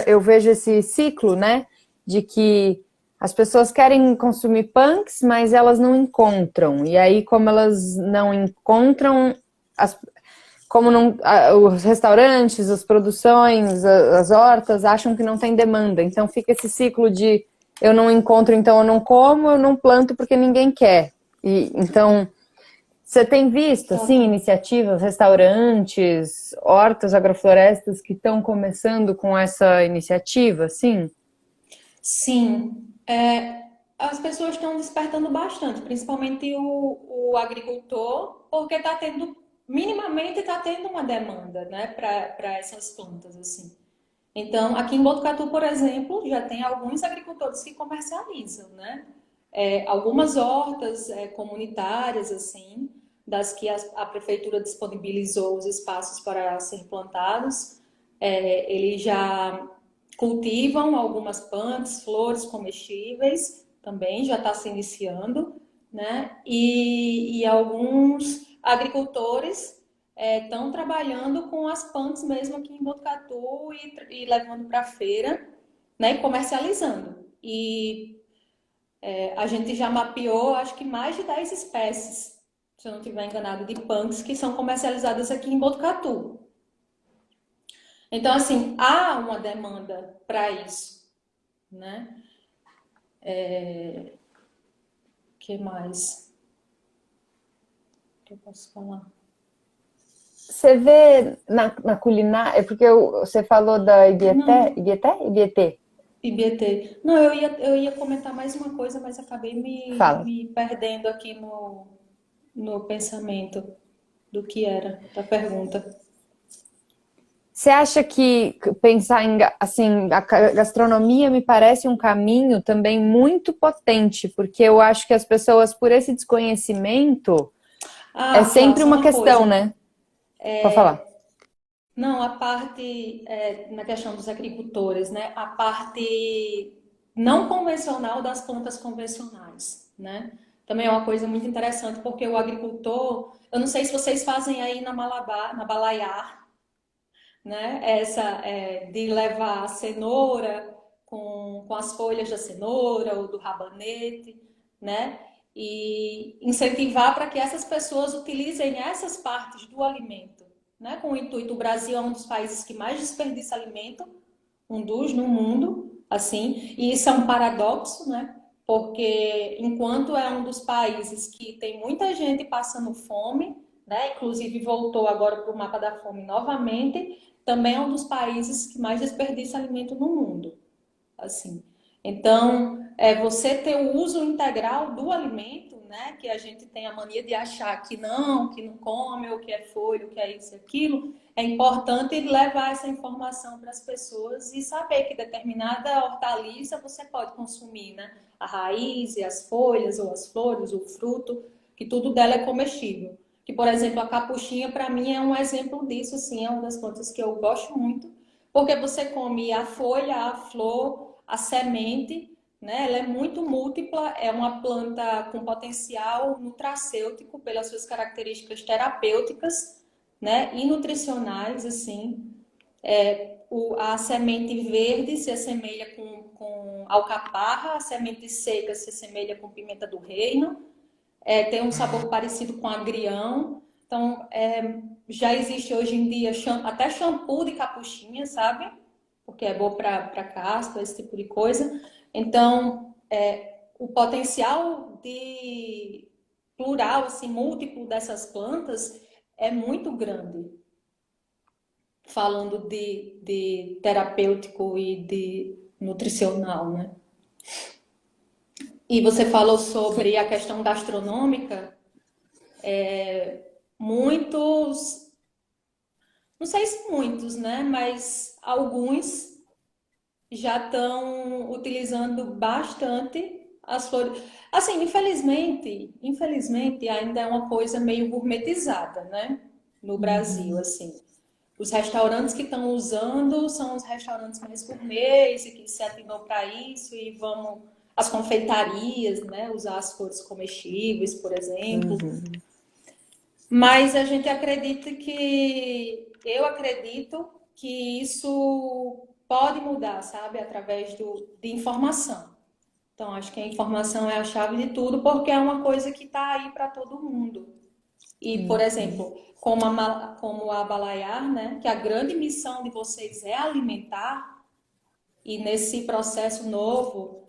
eu vejo esse ciclo, né? De que as pessoas querem consumir punks, mas elas não encontram. E aí, como elas não encontram, como não, os restaurantes, as produções, as hortas acham que não tem demanda. Então fica esse ciclo de eu não encontro, então eu não como, eu não planto porque ninguém quer. E então você tem visto, assim, iniciativas, restaurantes, hortas, agroflorestas que estão começando com essa iniciativa, assim? Sim, as pessoas estão despertando bastante, principalmente o agricultor, porque está tendo, minimamente está tendo uma demanda, né, para essas plantas, assim. Então, aqui em Botucatu, por exemplo, já tem alguns agricultores que comercializam, né? Algumas hortas comunitárias, assim, das que a prefeitura disponibilizou os espaços para serem plantados, eles já cultivam algumas plantas, flores comestíveis, também já está se iniciando, né? E alguns agricultores estão trabalhando com as plantas mesmo aqui em Botucatu e levando para a feira, né? E comercializando. E a gente já mapeou, acho que mais de 10 espécies, se eu não estiver enganado, de punks que são comercializadas aqui em Botucatu. Então, assim, há uma demanda para isso, né? Que mais que eu posso falar? Você vê na culinária, é porque você falou da Ibieté, Não, Ibieté? Ibietê, IBT. Não, eu ia comentar mais uma coisa, mas acabei fala. me perdendo aqui no pensamento do que era, da pergunta. Você acha que pensar em, assim, a gastronomia me parece um caminho também muito potente, porque eu acho que as pessoas, por esse desconhecimento, é Ah, Flá, sempre só uma uma questão, coisa. né? Pode falar. Não, a parte, na questão dos agricultores, né? A parte não convencional das plantas convencionais, né? Também é uma coisa muito interessante, porque o agricultor, eu não sei se vocês fazem aí na Malabar, na Balaiar, né? De levar a cenoura com as folhas da cenoura ou do rabanete, né? E incentivar para que essas pessoas utilizem essas partes do alimento, né? Com o intuito, o Brasil é um dos países que mais desperdiça alimento, um dos no mundo, assim, e isso é um paradoxo, né? Porque enquanto é um dos países que tem muita gente passando fome, né? Inclusive voltou agora para o mapa da fome novamente, também é um dos países que mais desperdiça alimento no mundo, assim. Então, você ter o uso integral do alimento, né? Que a gente tem a mania de achar que não come, ou que é folha, ou que é isso e aquilo. É importante levar essa informação para as pessoas e saber que determinada hortaliça você pode consumir, né? A raiz, e as folhas, ou as flores, o fruto, que tudo dela é comestível. Que, por exemplo, a capuchinha, para mim, é um exemplo disso, assim, é uma das plantas que eu gosto muito, porque você come a folha, a flor, a semente, né? Ela é muito múltipla, é uma planta com potencial nutracêutico pelas suas características terapêuticas, né? E nutricionais, assim. A semente verde se assemelha com alcaparra, a semente seca se assemelha com pimenta do reino, tem um sabor parecido com agrião. Então, já existe hoje em dia até shampoo de capuchinha, sabe? Porque é bom para caspa, esse tipo de coisa. Então, o potencial de plural, assim, múltiplo dessas plantas é muito grande, falando de terapêutico e de nutricional, né? E você falou sobre a questão gastronômica. Muitos, não sei se muitos, né? Mas alguns já estão utilizando bastante as flores. Assim, infelizmente ainda é uma coisa meio gourmetizada, né? No Brasil, assim. Os restaurantes que estão usando são os restaurantes mais gourmets e que se atinou para isso e vamos as confeitarias, né? Usar as flores comestíveis, por exemplo. Mas a gente acredita eu acredito que isso pode mudar, sabe? Através de informação. Então, acho que a informação é a chave de tudo, porque é uma coisa que está aí para todo mundo. E, por exemplo, como a Balaiar, né? Que a grande missão de vocês é alimentar, e nesse processo novo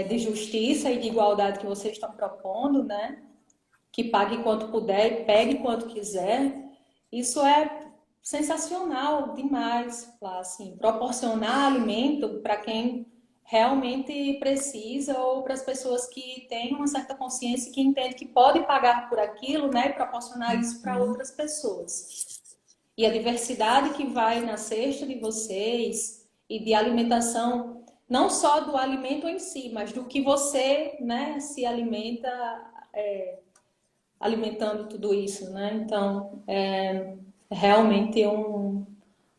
de justiça e de igualdade que vocês estão propondo, né? Que pague quanto puder e pegue quanto quiser. Isso é sensacional demais, assim, proporcionar alimento para quem realmente precisa ou para as pessoas que têm uma certa consciência e que entendem que pode pagar por aquilo, né, e proporcionar isso para outras pessoas. E a diversidade que vai na cesta de vocês e de alimentação, não só do alimento em si, mas do que você, né, se alimenta alimentando tudo isso, né? Então, é realmente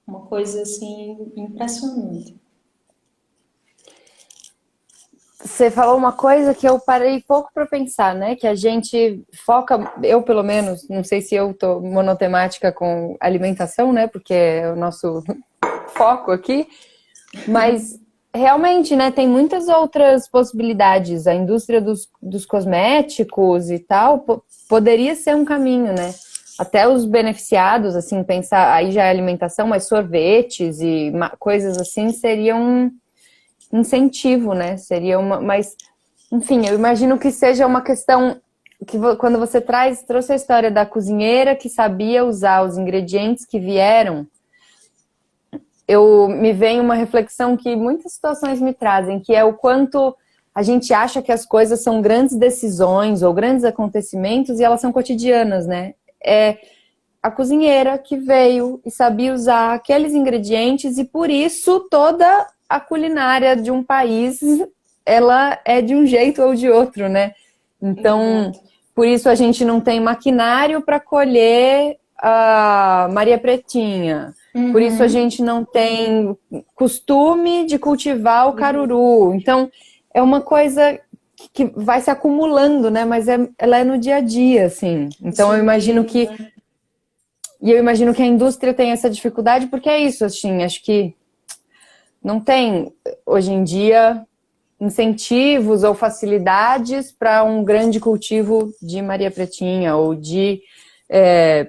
uma coisa assim impressionante. Você falou uma coisa que eu parei pouco para pensar, né? Que a gente foca, eu pelo menos, não sei se eu tô monotemática com alimentação, né? Porque é o nosso foco aqui, mas realmente, né? Tem muitas outras possibilidades. A indústria dos cosméticos e tal poderia ser um caminho, né? até os beneficiados, assim, pensar, aí já é alimentação, mas sorvetes e coisas assim seriam um incentivo, né? Seria mas, enfim, eu imagino que seja uma questão que quando você trouxe a história da cozinheira que sabia usar os ingredientes que vieram, me vem uma reflexão que muitas situações me trazem, que é o quanto a gente acha que as coisas são grandes decisões ou grandes acontecimentos e elas são cotidianas, né? É a cozinheira que veio e sabia usar aqueles ingredientes e por isso toda a culinária de um país, ela é de um jeito ou de outro, né? Então, por isso a gente não tem maquinário para colher a Maria Pretinha. Por isso a gente não tem costume de cultivar o caruru. Então, é uma coisa que vai se acumulando, né? Mas ela é no dia a dia, assim. Então, eu imagino que... E eu imagino que a indústria tem essa dificuldade, porque é isso, assim, acho que não tem, hoje em dia, incentivos ou facilidades para um grande cultivo de Maria Pretinha, ou de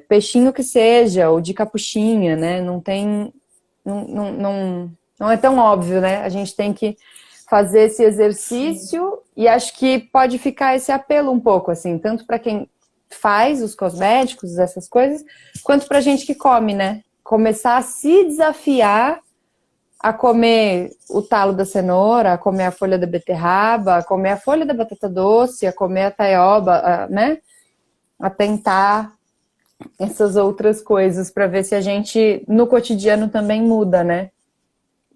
peixinho que seja, ou de capuchinha, né? Não tem... Não é tão óbvio, né? A gente tem que fazer esse exercício e acho que pode ficar esse apelo um pouco, assim, tanto para quem faz os cosméticos, essas coisas, quanto pra gente que come, né? Começar a se desafiar a comer o talo da cenoura, a comer a folha da beterraba, a comer a folha da batata doce, a comer a taioba, né? A tentar essas outras coisas para ver se a gente, no cotidiano, também muda, né?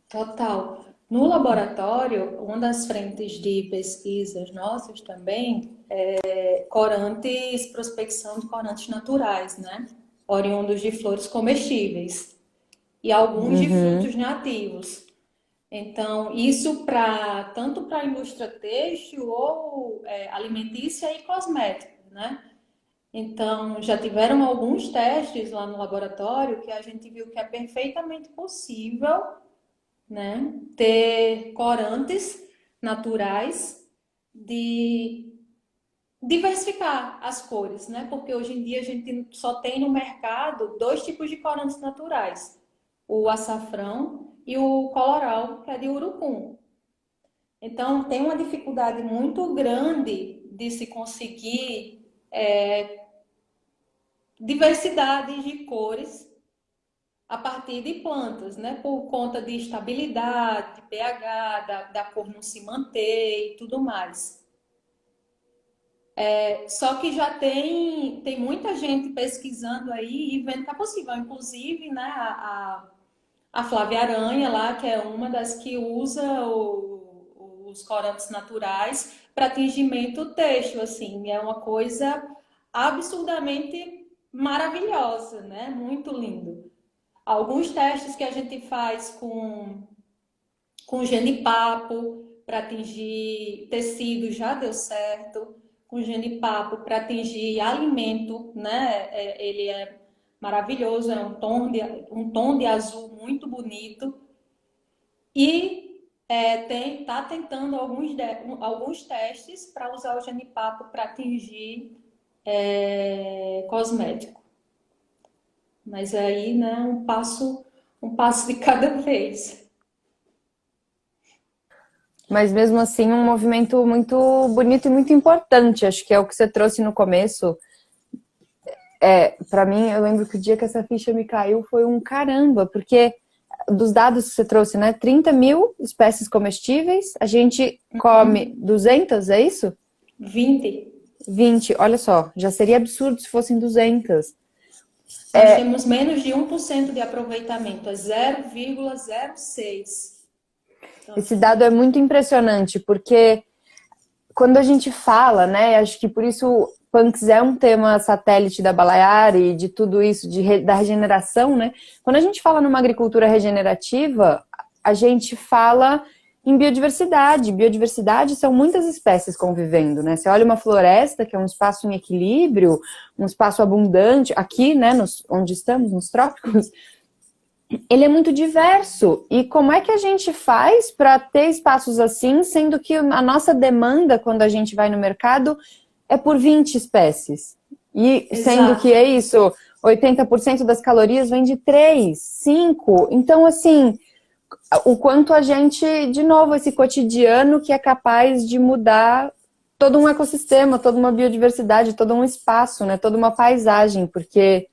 Total. No laboratório, uma das frentes de pesquisas nossas também corantes, prospecção de corantes naturais, né? Oriundos de flores comestíveis e alguns de frutos nativos. Então, isso tanto para a indústria têxtil ou alimentícia e cosmética, né? Então, já tiveram alguns testes lá no laboratório que a gente viu que é perfeitamente possível, né, ter corantes naturais de diversificar as cores, né? Porque hoje em dia a gente só tem no mercado 2 tipos de corantes naturais: o açafrão e o coloral, que é de urucum. Então, tem uma dificuldade muito grande de se conseguir diversidade de cores a partir de plantas, né? Por conta de estabilidade, de pH, da cor não se manter e tudo mais. Só que já tem muita gente pesquisando aí e vendo que é possível. Inclusive, né, a Flávia Aranha lá, que é uma das que usa os corantes naturais para tingimento têxtil, assim, é uma coisa absurdamente maravilhosa, né? Muito lindo. Alguns testes que a gente faz com genipapo para tingir tecido já deu certo. Com genipapo para tingir alimento, né? Ele é maravilhoso, é um tom de azul muito bonito. E tá tentando alguns testes para usar o genipapo para tingir cosmético. Mas aí, né, um passo de cada vez. Mas mesmo assim, um movimento muito bonito e muito importante. Acho que é o que você trouxe no começo. Para mim, eu lembro que o dia que essa ficha me caiu foi um caramba, porque dos dados que você trouxe, né? 30 mil espécies comestíveis, a gente come 200, é isso? 20. 20, olha só, já seria absurdo se fossem 200. Nós temos menos de 1% de aproveitamento, é 0,06. Esse dado é muito impressionante, porque quando a gente fala, né, acho que por isso Punks é um tema satélite da Balaiar e de tudo isso, da regeneração, né? Quando a gente fala numa agricultura regenerativa, a gente fala em biodiversidade. Biodiversidade são muitas espécies convivendo, né? Você olha uma floresta, que é um espaço em equilíbrio, um espaço abundante, aqui, né, onde estamos, nos trópicos, ele é muito diverso. E como é que a gente faz para ter espaços assim, sendo que a nossa demanda, quando a gente vai no mercado, é por 20 espécies? E sendo que Exato. é isso, 80% das calorias vem de 3, 5. Então, assim, o quanto a gente, de novo, esse cotidiano que é capaz de mudar todo um ecossistema, toda uma biodiversidade, todo um espaço, né? Toda uma paisagem, porque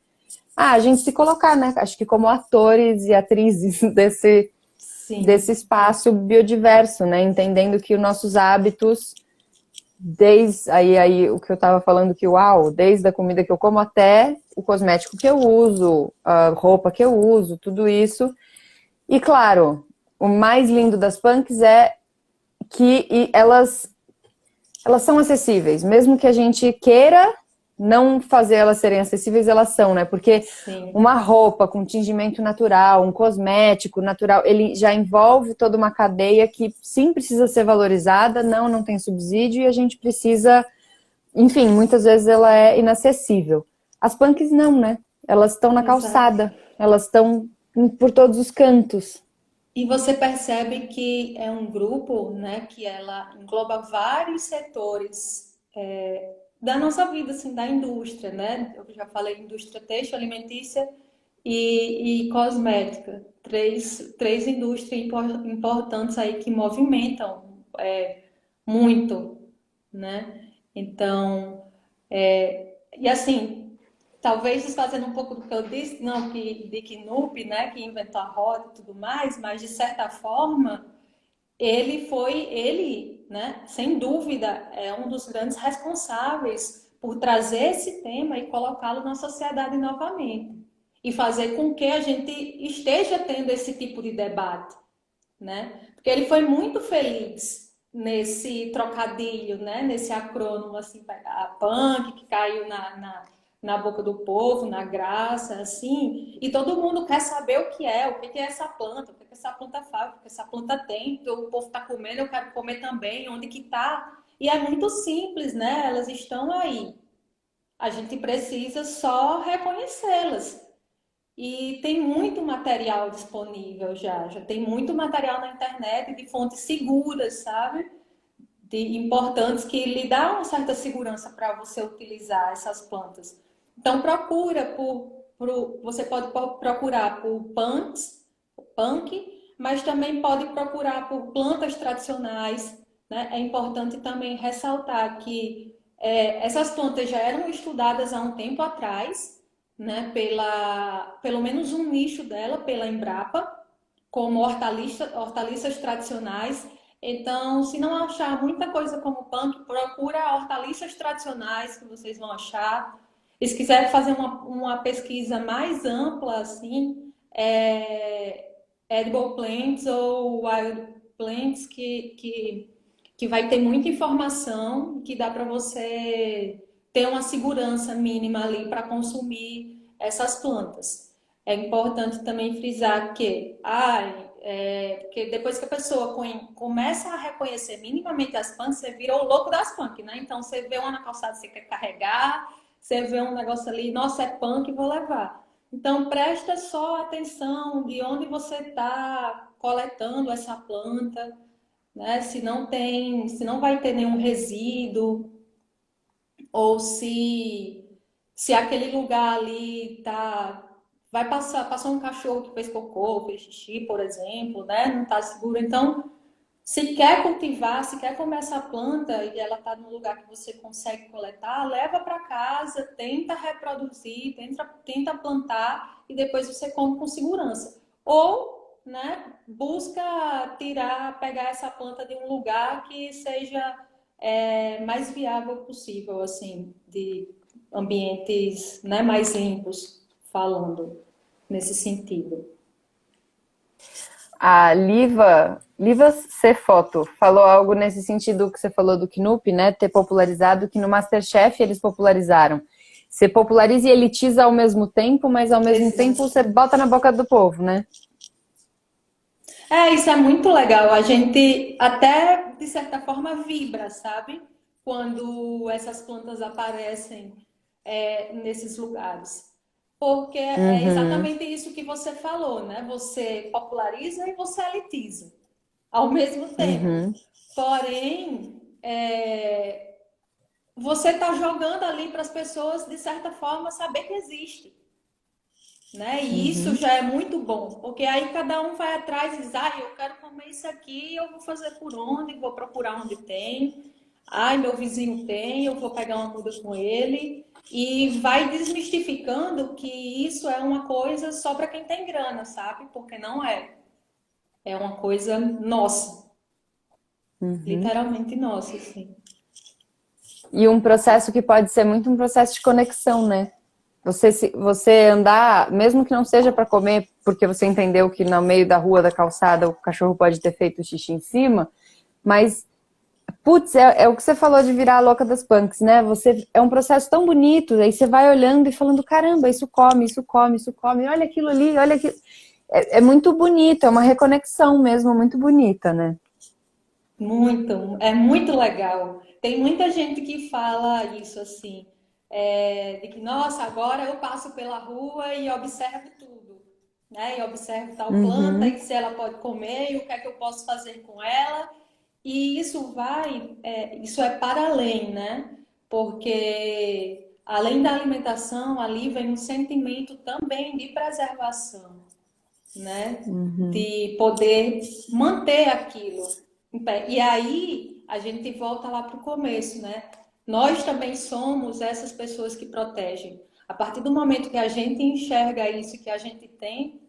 a gente se colocar, né? Acho que como atores e atrizes desse Sim, espaço biodiverso, né? Entendendo que os nossos hábitos, desde aí o que eu estava falando que uau, desde a comida que eu como até o cosmético que eu uso, a roupa que eu uso, tudo isso. E claro, o mais lindo das punks é que elas são acessíveis, mesmo que a gente queira não fazer elas serem acessíveis, elas são, né? Porque sim, uma roupa com tingimento natural, um cosmético natural, ele já envolve toda uma cadeia que sim precisa ser valorizada, não tem subsídio e a gente precisa, enfim, muitas vezes ela é inacessível. As punks não, né? Elas estão na exato. calçada, elas estão por todos os cantos. E você percebe que é um grupo, né, que ela engloba vários setores da nossa vida, assim, da indústria, né? Eu já falei indústria têxtil, alimentícia e cosmética. Três indústrias importantes aí que movimentam muito, né? Então, e assim, talvez desfazendo um pouco do que eu disse, não, que de Knupp, né, que inventou a roda e tudo mais, mas de certa forma, ele, né, sem dúvida, é um dos grandes responsáveis por trazer esse tema e colocá-lo na sociedade novamente. E fazer com que a gente esteja tendo esse tipo de debate, né? Porque ele foi muito feliz nesse trocadilho, né? Nesse acrônimo, assim, a punk que caiu na boca do povo, na graça, assim, e todo mundo quer saber o que é essa planta, o que essa planta faz, o que essa planta tem, então, o povo está comendo, eu quero comer também, onde que tá? E é muito simples, né? Elas estão aí. A gente precisa só reconhecê-las. E tem muito material disponível já tem muito material na internet de fontes seguras, sabe? De importantes que lhe dão uma certa segurança para você utilizar essas plantas. Então procura você pode procurar por punk, mas também pode procurar por plantas tradicionais, né? É importante também ressaltar que essas plantas já eram estudadas há um tempo atrás, né? Pelo menos um nicho dela, pela Embrapa, como hortaliças tradicionais. Então, se não achar muita coisa como punk, procura hortaliças tradicionais que vocês vão achar. E se quiser fazer uma pesquisa mais ampla, assim, edible plants ou wild plants, que vai ter muita informação, que dá para você ter uma segurança mínima ali para consumir essas plantas. É importante também frisar que, porque depois que a pessoa começa a reconhecer minimamente as punks, você vira o louco das punks, né? Então você vê uma na calçada, você quer carregar, você vê um negócio ali, nossa, é punk, vou levar. Então presta só atenção de onde você está coletando essa planta, né? Se não vai ter nenhum resíduo, ou se aquele lugar ali vai passar um cachorro que fez cocô, fez xixi, por exemplo, né? Não está seguro. Então, se quer cultivar, se quer comer essa planta e ela está num lugar que você consegue coletar, leva para casa, tenta reproduzir, tenta plantar e depois você come com segurança. Ou, né, busca pegar essa planta de um lugar que seja mais viável possível, assim, de ambientes, né, mais limpos, falando nesse sentido. A Liva C Foto falou algo nesse sentido que você falou do Knupp, né? Ter popularizado, que no MasterChef eles popularizaram. Você populariza e elitiza ao mesmo tempo, mas ao mesmo tempo Exato. você bota na boca do povo, né? Isso é muito legal. A gente até, de certa forma, vibra, sabe? Quando essas plantas aparecem nesses lugares. Porque é Uhum, exatamente isso que você falou, né? Você populariza e você elitiza ao mesmo tempo. uhum. Porém, você está jogando ali para as pessoas, de certa forma, saber que existe. Né? E isso Uhum. já é muito bom, porque aí cada um vai atrás e diz, eu quero comer isso aqui, eu vou fazer por onde, vou procurar onde tem. Ai, meu vizinho tem, eu vou pegar uma muda com ele. E vai desmistificando que isso é uma coisa só para quem tem grana, sabe? Porque não é. É uma coisa nossa, Uhum. literalmente nossa, assim. E um processo que pode ser muito um processo de conexão, né? Você andar, mesmo que não seja para comer, porque você entendeu que no meio da rua, da calçada, o cachorro pode ter feito xixi em cima, mas, putz, é o que você falou de virar a louca das punks, né? É um processo tão bonito, aí você vai olhando e falando, caramba, isso come, isso come, isso come, olha aquilo ali, olha aquilo. É muito bonito, é uma reconexão mesmo, muito bonita, né? Muito, é muito legal. Tem muita gente que fala isso assim, de que, nossa, agora eu passo pela rua e observo tudo, né? E observo tal planta Uhum. e se ela pode comer e o que é que eu posso fazer com ela. E isso é para além, né? Porque além da alimentação, ali vem um sentimento também de preservação, né? Uhum. De poder manter aquilo em pé. E aí a gente volta lá para o começo, né? Nós também somos essas pessoas que protegem. A partir do momento que a gente enxerga isso, que a gente tem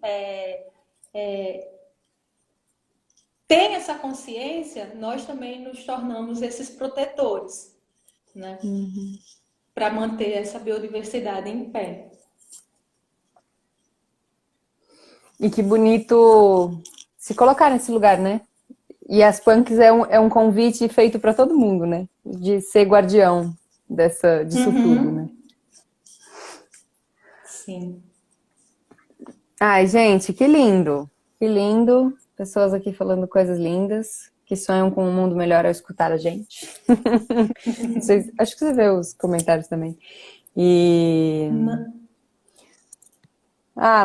essa consciência, nós também nos tornamos esses protetores, né? Uhum. Para manter essa biodiversidade em pé. E que bonito se colocar nesse lugar, né? E as punks é um convite feito para todo mundo, né? De ser guardião disso tudo, né? Uhum. Sim. Ai, gente, que lindo! Que lindo! Pessoas aqui falando coisas lindas, que sonham com um mundo melhor ao escutar a gente. Acho que você vê os comentários também. E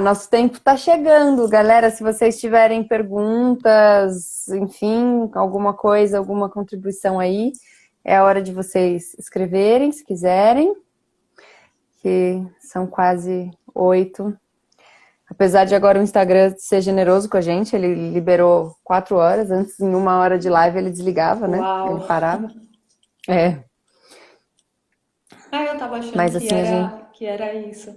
nosso tempo está chegando, galera. Se vocês tiverem perguntas, enfim, alguma coisa, alguma contribuição aí, é a hora de vocês escreverem, se quiserem, que são quase 8. Apesar de agora o Instagram ser generoso com a gente, ele liberou 4 horas. Antes, em 1 hora de live, ele desligava, né? Ele Uau! parava. É, Eu tava achando mas assim a gente. que era isso.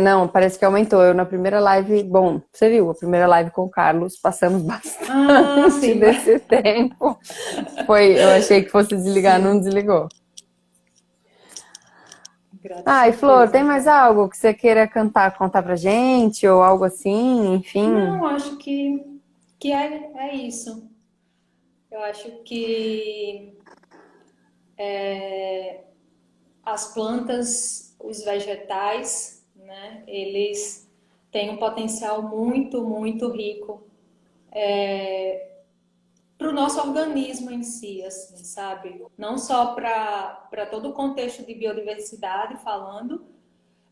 Não, parece que aumentou. Eu na primeira live, bom, você viu, a primeira live com o Carlos, passamos Ah, bastante sim, desse tempo. Eu achei que fosse desligar, não sim. desligou. Grata Ai, Flor, surpresa, tem mais então. algo que você queira contar pra gente, ou algo assim, enfim? Não, acho que é isso. Eu acho que as plantas, os vegetais, né, eles têm um potencial muito, muito rico para o nosso organismo em si, assim, sabe? Não só para todo o contexto de biodiversidade falando,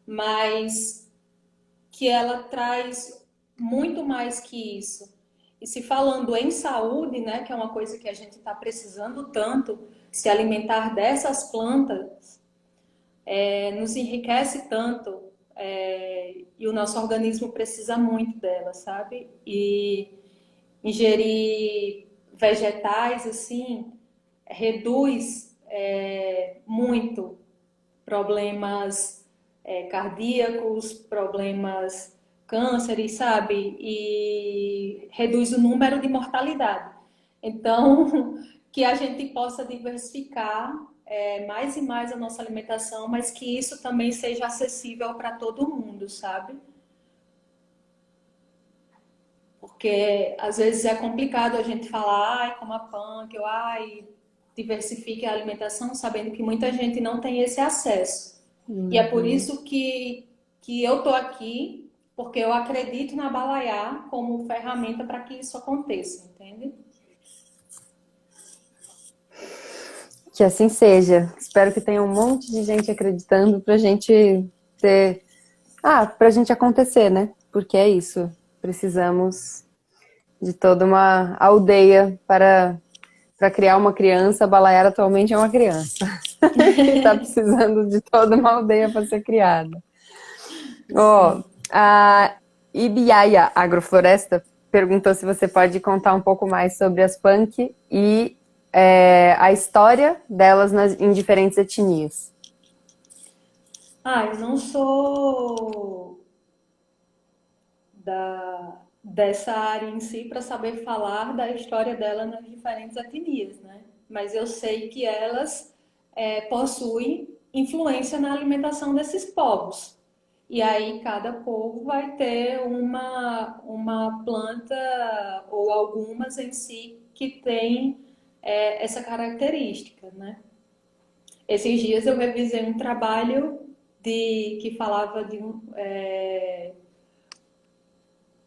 mas que ela traz muito mais que isso. E se falando em saúde, né, que é uma coisa que a gente está precisando tanto, se alimentar dessas plantas nos enriquece tanto e o nosso organismo precisa muito dela, sabe? E ingerir vegetais assim reduz muito problemas cardíacos, problemas cânceres, sabe? E reduz o número de mortalidade. Então, que a gente possa diversificar mais e mais a nossa alimentação, mas que isso também seja acessível para todo mundo, sabe? Porque às vezes é complicado a gente falar, ai, coma punk, ou ai, diversifique a alimentação, sabendo que muita gente não tem esse acesso. E é por Uhum. isso que eu tô aqui, porque eu acredito na Balaiar como ferramenta para que isso aconteça, entende? Que assim seja. Espero que tenha um monte de gente acreditando pra gente ter. Pra gente acontecer, né? Porque é isso. Precisamos de toda uma aldeia para para criar uma criança, Balaiar atualmente é uma criança. Que tá precisando de toda uma aldeia para ser criada. Ó, a Ibiaia Agrofloresta perguntou se você pode contar um pouco mais sobre as punk e a história delas em diferentes etnias. Eu não sou dessa área em si para saber falar da história dela nas diferentes etnias, né? Mas eu sei que elas possuem influência na alimentação desses povos. E aí cada povo vai ter uma planta ou algumas em si que tem essa característica, né? Esses dias eu revisei um trabalho que falava de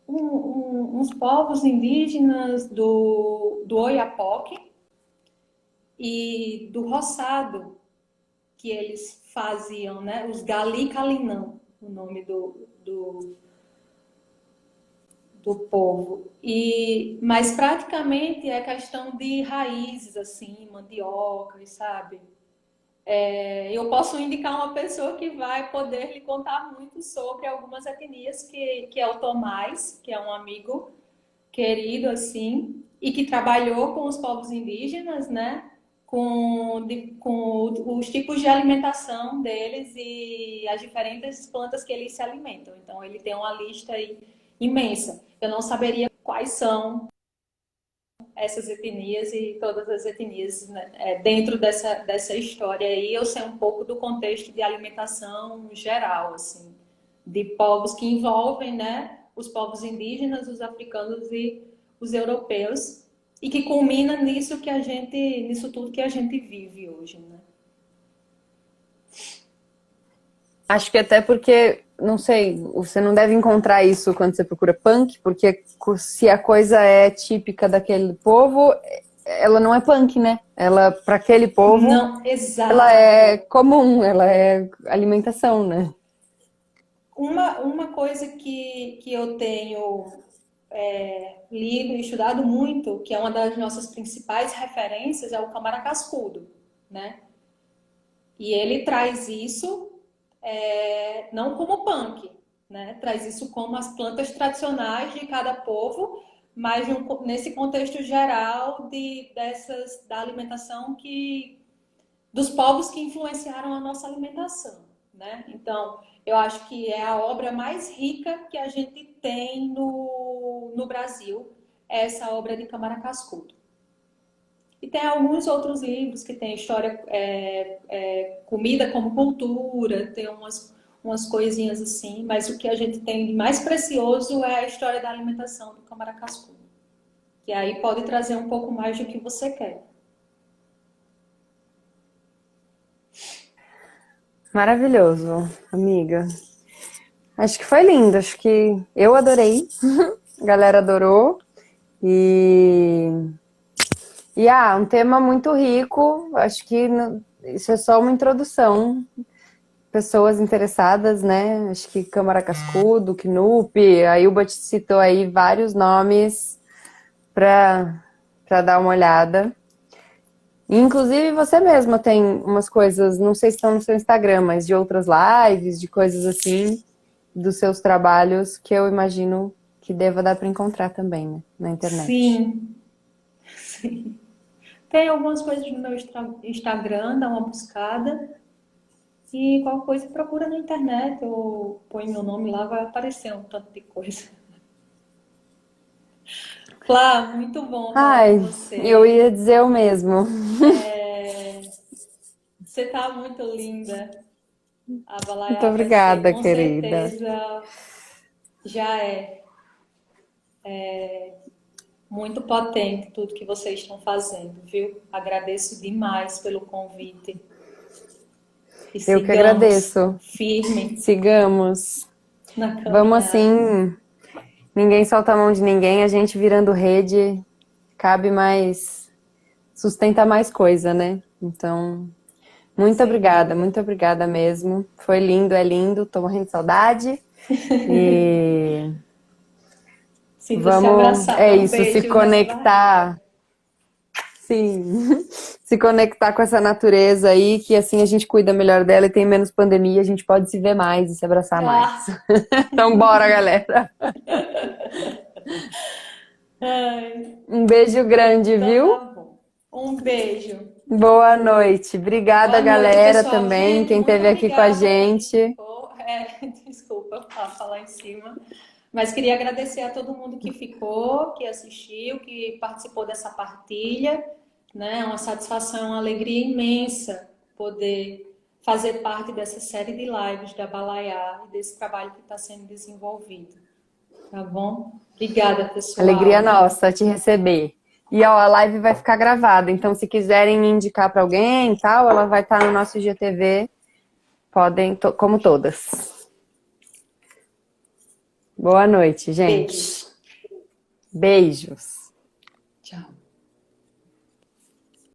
uns povos indígenas do Oiapoque e do roçado que eles faziam, né? Os Gali Calinã, o nome do povo. Mas praticamente é questão de raízes, assim, mandiocas, sabe? Eu posso indicar uma pessoa que vai poder lhe contar muito sobre algumas etnias, que é o Tomás, que é um amigo querido, assim, e que trabalhou com os povos indígenas, né? Com os tipos de alimentação deles e as diferentes plantas que eles se alimentam. Então, ele tem uma lista aí imensa. Eu não saberia quais são essas etnias e todas as etnias, né? Dentro dessa história aí, eu sei um pouco do contexto de alimentação geral, assim, de povos que envolvem, né, os povos indígenas, os africanos e os europeus, e que culmina nisso tudo que a gente vive hoje, né? Acho que até porque, não sei, você não deve encontrar isso quando você procura punk, porque se a coisa é típica daquele povo, ela não é punk, né? Ela, para aquele povo, não, exato. Ela é comum, ela é alimentação, né? Uma coisa que eu tenho lido e estudado muito, que é uma das nossas principais referências, é o Câmara Cascudo, né? E ele traz isso não como punk, né? Traz isso como as plantas tradicionais de cada povo, mas nesse contexto geral da alimentação dos povos que influenciaram a nossa alimentação, né? Então, eu acho que é a obra mais rica que a gente tem no Brasil, essa obra de Câmara Cascudo. E tem alguns outros livros que tem história, comida como cultura, tem umas coisinhas assim, mas o que a gente tem de mais precioso é a história da alimentação do Câmara Cascudo. Que aí pode trazer um pouco mais do que você quer. Maravilhoso, amiga. Acho que foi lindo, acho que eu adorei, a galera adorou. Um tema muito rico, acho que isso é só uma introdução. Pessoas interessadas, né? Acho que Câmara Cascudo, Knup, a Ilba te citou aí vários nomes para dar uma olhada. Inclusive você mesma tem umas coisas, não sei se estão no seu Instagram, mas de outras lives, de coisas assim, dos seus trabalhos, que eu imagino que deva dar para encontrar também, né, na internet. Sim. Tem algumas coisas no meu Instagram, dá uma buscada. E qualquer coisa procura na internet, ou põe meu nome lá, vai aparecer um tanto de coisa. Flá, muito bom falar com você. Eu ia dizer o mesmo. Você tá muito linda. A Balaiá Muito obrigada, vai ser, com querida. certeza, já muito potente tudo que vocês estão fazendo, viu? Agradeço demais pelo convite. Eu que agradeço. Firme. Sigamos. Na caminhada. Vamos assim, ninguém solta a mão de ninguém, a gente virando rede, cabe mais, sustenta mais coisa, né? Então, muito obrigada mesmo. Foi lindo, é lindo, tô morrendo de saudade. E vamos, se conectar. Sim. Se conectar com essa natureza aí, que assim a gente cuida melhor dela e tem menos pandemia, a gente pode se ver mais e se abraçar mais. Ah, Então, bora, galera. ai, Um beijo grande, então tá viu? bom. Um beijo. Boa noite. Obrigada, Boa noite, galera, pessoal. também, Gente, quem muito esteve aqui com a obrigada para quem gente. ficou. Desculpa falar em cima. Mas queria agradecer a todo mundo que ficou, que assistiu, que participou dessa partilha, né? É uma satisfação, uma alegria imensa poder fazer parte dessa série de lives da Balaiar e desse trabalho que está sendo desenvolvido. Tá bom? Obrigada, Alegria pessoal. nossa te receber. E ó, a live vai ficar gravada, então se quiserem indicar para alguém e tal, ela vai estar no nosso IGTV. Podem, como todas. Boa noite, gente. Beijos. Beijos.